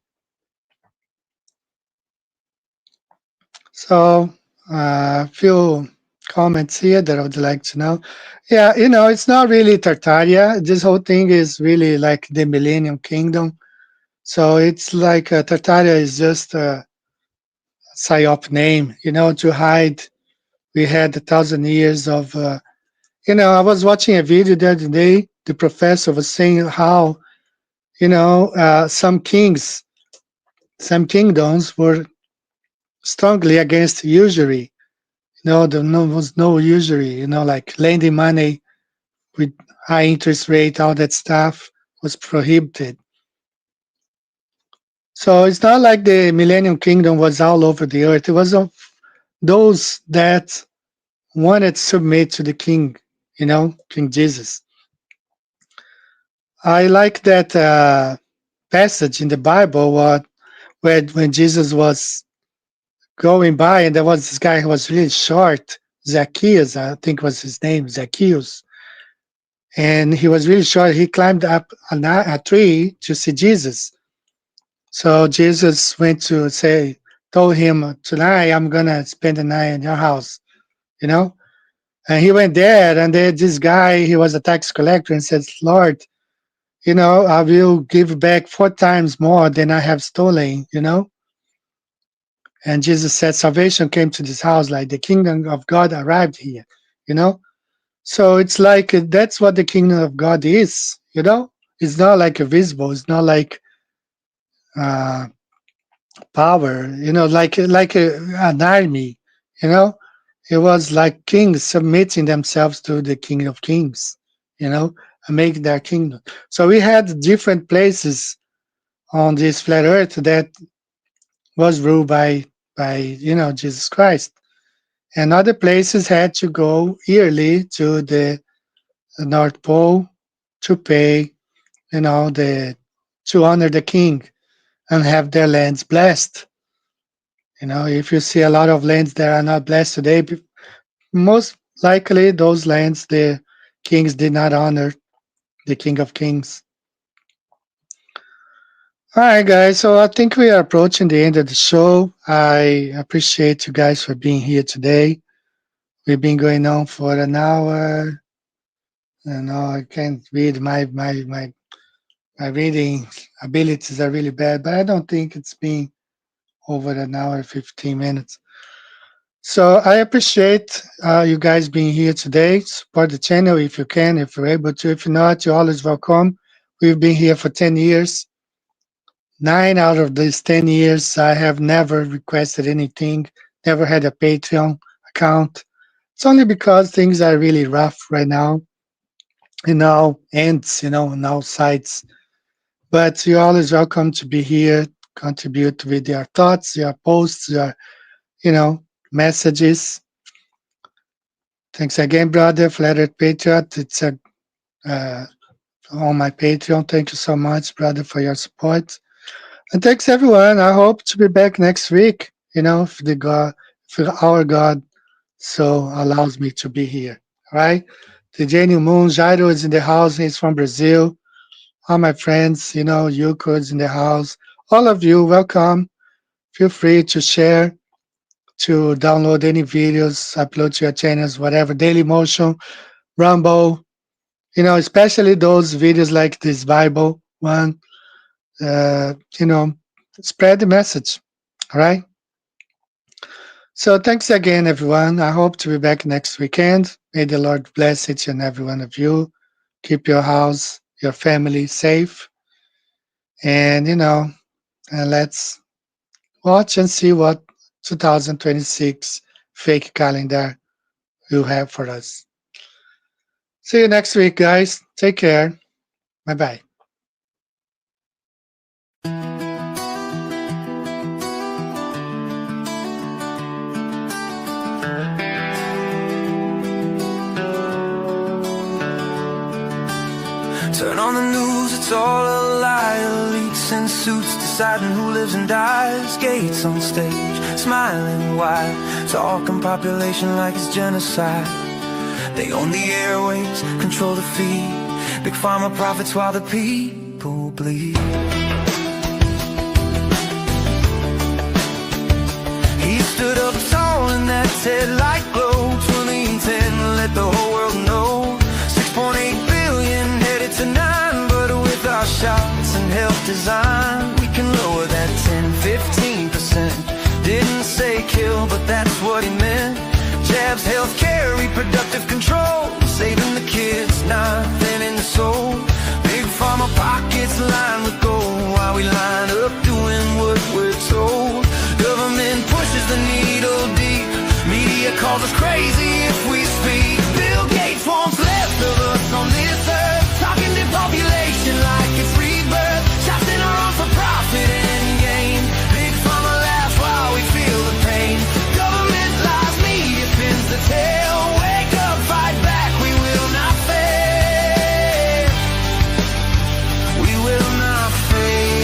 So a few comments here that I would like to know. Yeah, it's not really Tartaria. This whole thing is really like the Millennium Kingdom. So it's like Tartaria is just a psyop name, to hide. We had 1,000 years of, I was watching a video the other day. The professor was saying how, some kingdoms were strongly against usury. There was no usury, like lending money with high interest rate, all that stuff was prohibited. So it's not like the Millennium Kingdom was all over the earth. It was of those that wanted to submit to the king, King Jesus. I like that passage in the Bible where when Jesus was going by and there was this guy who was really short, Zacchaeus, I think was his name, Zacchaeus. And he was really short. He climbed up a tree to see Jesus. So Jesus went to told him, tonight I'm going to spend the night in your house, And he went there, and this guy, he was a tax collector, and says, Lord, I will give back 4 times more than I have stolen, And Jesus said, salvation came to this house, like the kingdom of God arrived here, So it's like that's what the kingdom of God is, It's not like visible. It's not like power, like an army, It was like kings submitting themselves to the King of Kings, and make their kingdom. So we had different places on this flat earth that was ruled by Jesus Christ. And other places had to go yearly to the North Pole to pay, to honor the king and have their lands blessed. If you see a lot of lands that are not blessed today, most likely those lands, the kings did not honor the King of Kings. All right, guys. So I think we are approaching the end of the show. I appreciate you guys for being here today. We've been going on for an hour. I can't read. My reading abilities are really bad, but I don't think it's been over an hour, 15 minutes. So I appreciate you guys being here today. Support the channel if you can, if you're able to. If not, you're always welcome. We've been here for 10 years. 9 out of these 10 years, I have never requested anything, never had a Patreon account. It's only because things are really rough right now in all ends, in all sides. But you're always welcome to be here, contribute with your thoughts, your posts, your, messages. Thanks again, brother, Flat Earth Patriot. It's on my Patreon. Thank you so much, brother, for your support. And thanks everyone. I hope to be back next week. If our God so allows me to be here. All right. The Jenny Moon, Jairo is in the house. He's from Brazil. All my friends, Yuko is in the house. All of you, welcome. Feel free to share, to download any videos, upload to your channels, whatever. Daily Motion, Rumble, especially those videos like this Bible one. Spread the message. All right. So thanks again, everyone. I hope to be back next weekend. May the Lord bless each and every one of you. Keep your house, your family safe. And, and let's watch and see what 2026 fake calendar will have for us. See you next week, guys. Take care. Bye-bye. Turn on the news, it's all a lie. Elites in suits deciding who lives and dies. Gates on stage, smiling wide, talking population like it's genocide. They own the airwaves, control the feed. Big pharma profits while the people bleed. He stood up tall in that TED light glow. 2010, let the whole world know. 6.8 billion headed to 9, but with our shots and health design, we can lower that 10-15%. Didn't say kill, but that's what he meant. Jabs, healthcare, reproductive control, saving the kids, nothing in the soul. Big pharma pockets lined with gold, while we line up doing what we're told. Government pushes the needle deep, media calls us crazy if we speak. Bill Gates wants less of us on this earth, talking to population like it's rebirth. Shots in our arms for profit and gain. Big pharma laughs while we feel the pain. Government lies, media pins the tail. Wake up, fight back, we will not fail. We will not fail.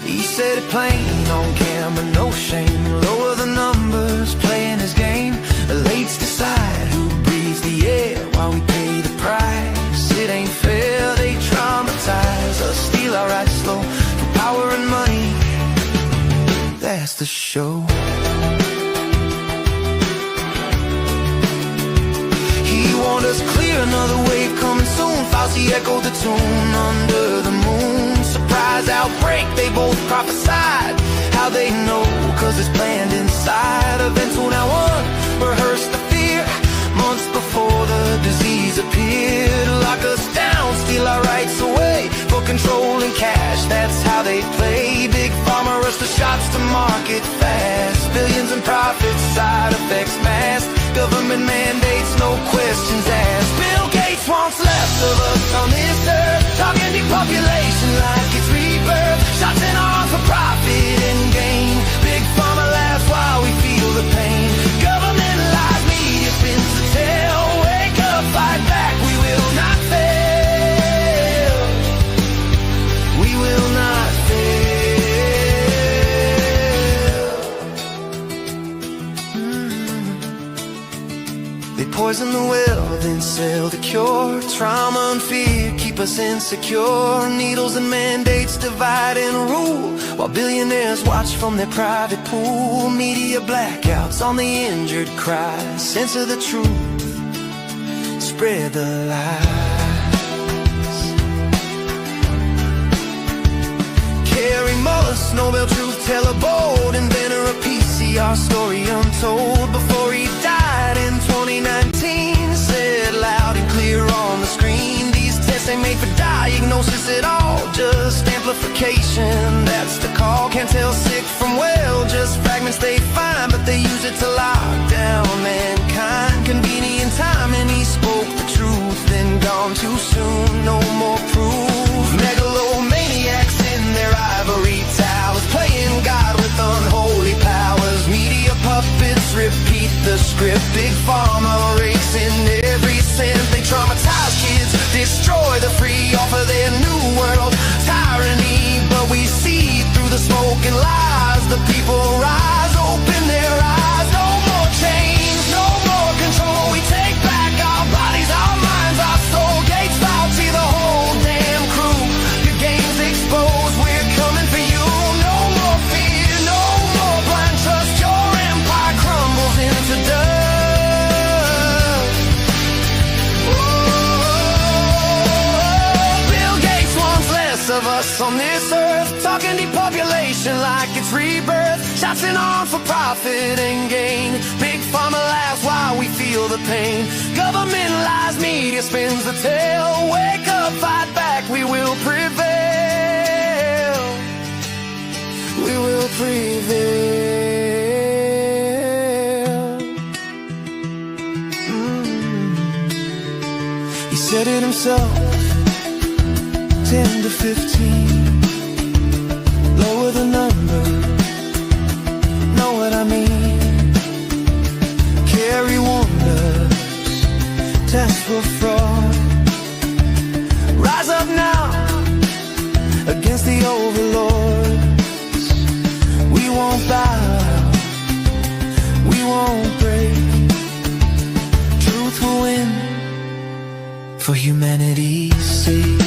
He said it plain on camera, no shame. Lower the numbers, playing his game. Elites decide who breathes the air while we pay the price. It ain't fair, they traumatize us, steal our rights slow for power and money. That's the show. He warned us clear, another wave coming soon. Fauci echoed the tune under the moon. Surprise outbreak, they both prophesied. How they know, cause it's planned inside. Events will now rehearse the fear. Months before the disease appeared, lock us down, steal our rights away for control and cash. That's how they play. Big pharma rush the shots tomorrow. market fast. Billions in profits, side effects mass. Government mandates, no questions asked. Bill Gates wants less of us on this earth. Talking depopulation like it's rebirth. Shots in arms for profit and gain. Big pharma laughs while we feel the pain. Government lies, media spins the tale. Wake up, fight back, we will not fail. We will not fail. They poison the well, then sell the cure. Trauma and fear keep us insecure. Needles and mandates divide and rule, while billionaires watch from their private pool. Media blackouts on the injured cry. Censor the truth, spread the lies. Carrie Mullis, Nobel Truth Teller, bold inventor of PCR story untold. Before he died in 2019, said loud and clear on the screen, these tests ain't made for diagnosis at all, just amplification, that's the call. Can't tell sick from well, just fragments they find, but they use it to lock down mankind. Convenient time and he spoke the truth, then gone too soon, no more proof. Megalomaniacs in their ivory towers, playing God with unholy powers. Media puppets repeat the script. Big pharma rakes in every cent. They traumatize kids, destroy the free, offer their new world tyranny. But we see through the smoke and lies. The people rise, open their eyes. No more chains, no more control. We take back our bodies, our minds, our soul. Gates Fauci, the whole damn crew. Your game's exposed, we're coming for you. No more fear, no more blind trust. Your empire crumbles into dust. Bill Gates wants less of us on this earth. Talking depopulation like it's rebirth. Shots in arms for profit and gain. Big pharma laughs while we feel the pain. Government lies, media spins the tale. Wake up, fight back, we will prevail. We will prevail. He said it himself, 10 to 15. Lower the number, know what I mean. Carry wonders, test for fraud. Rise up now against the overlords. We won't bow, we won't break. Truth will win for humanity's sake.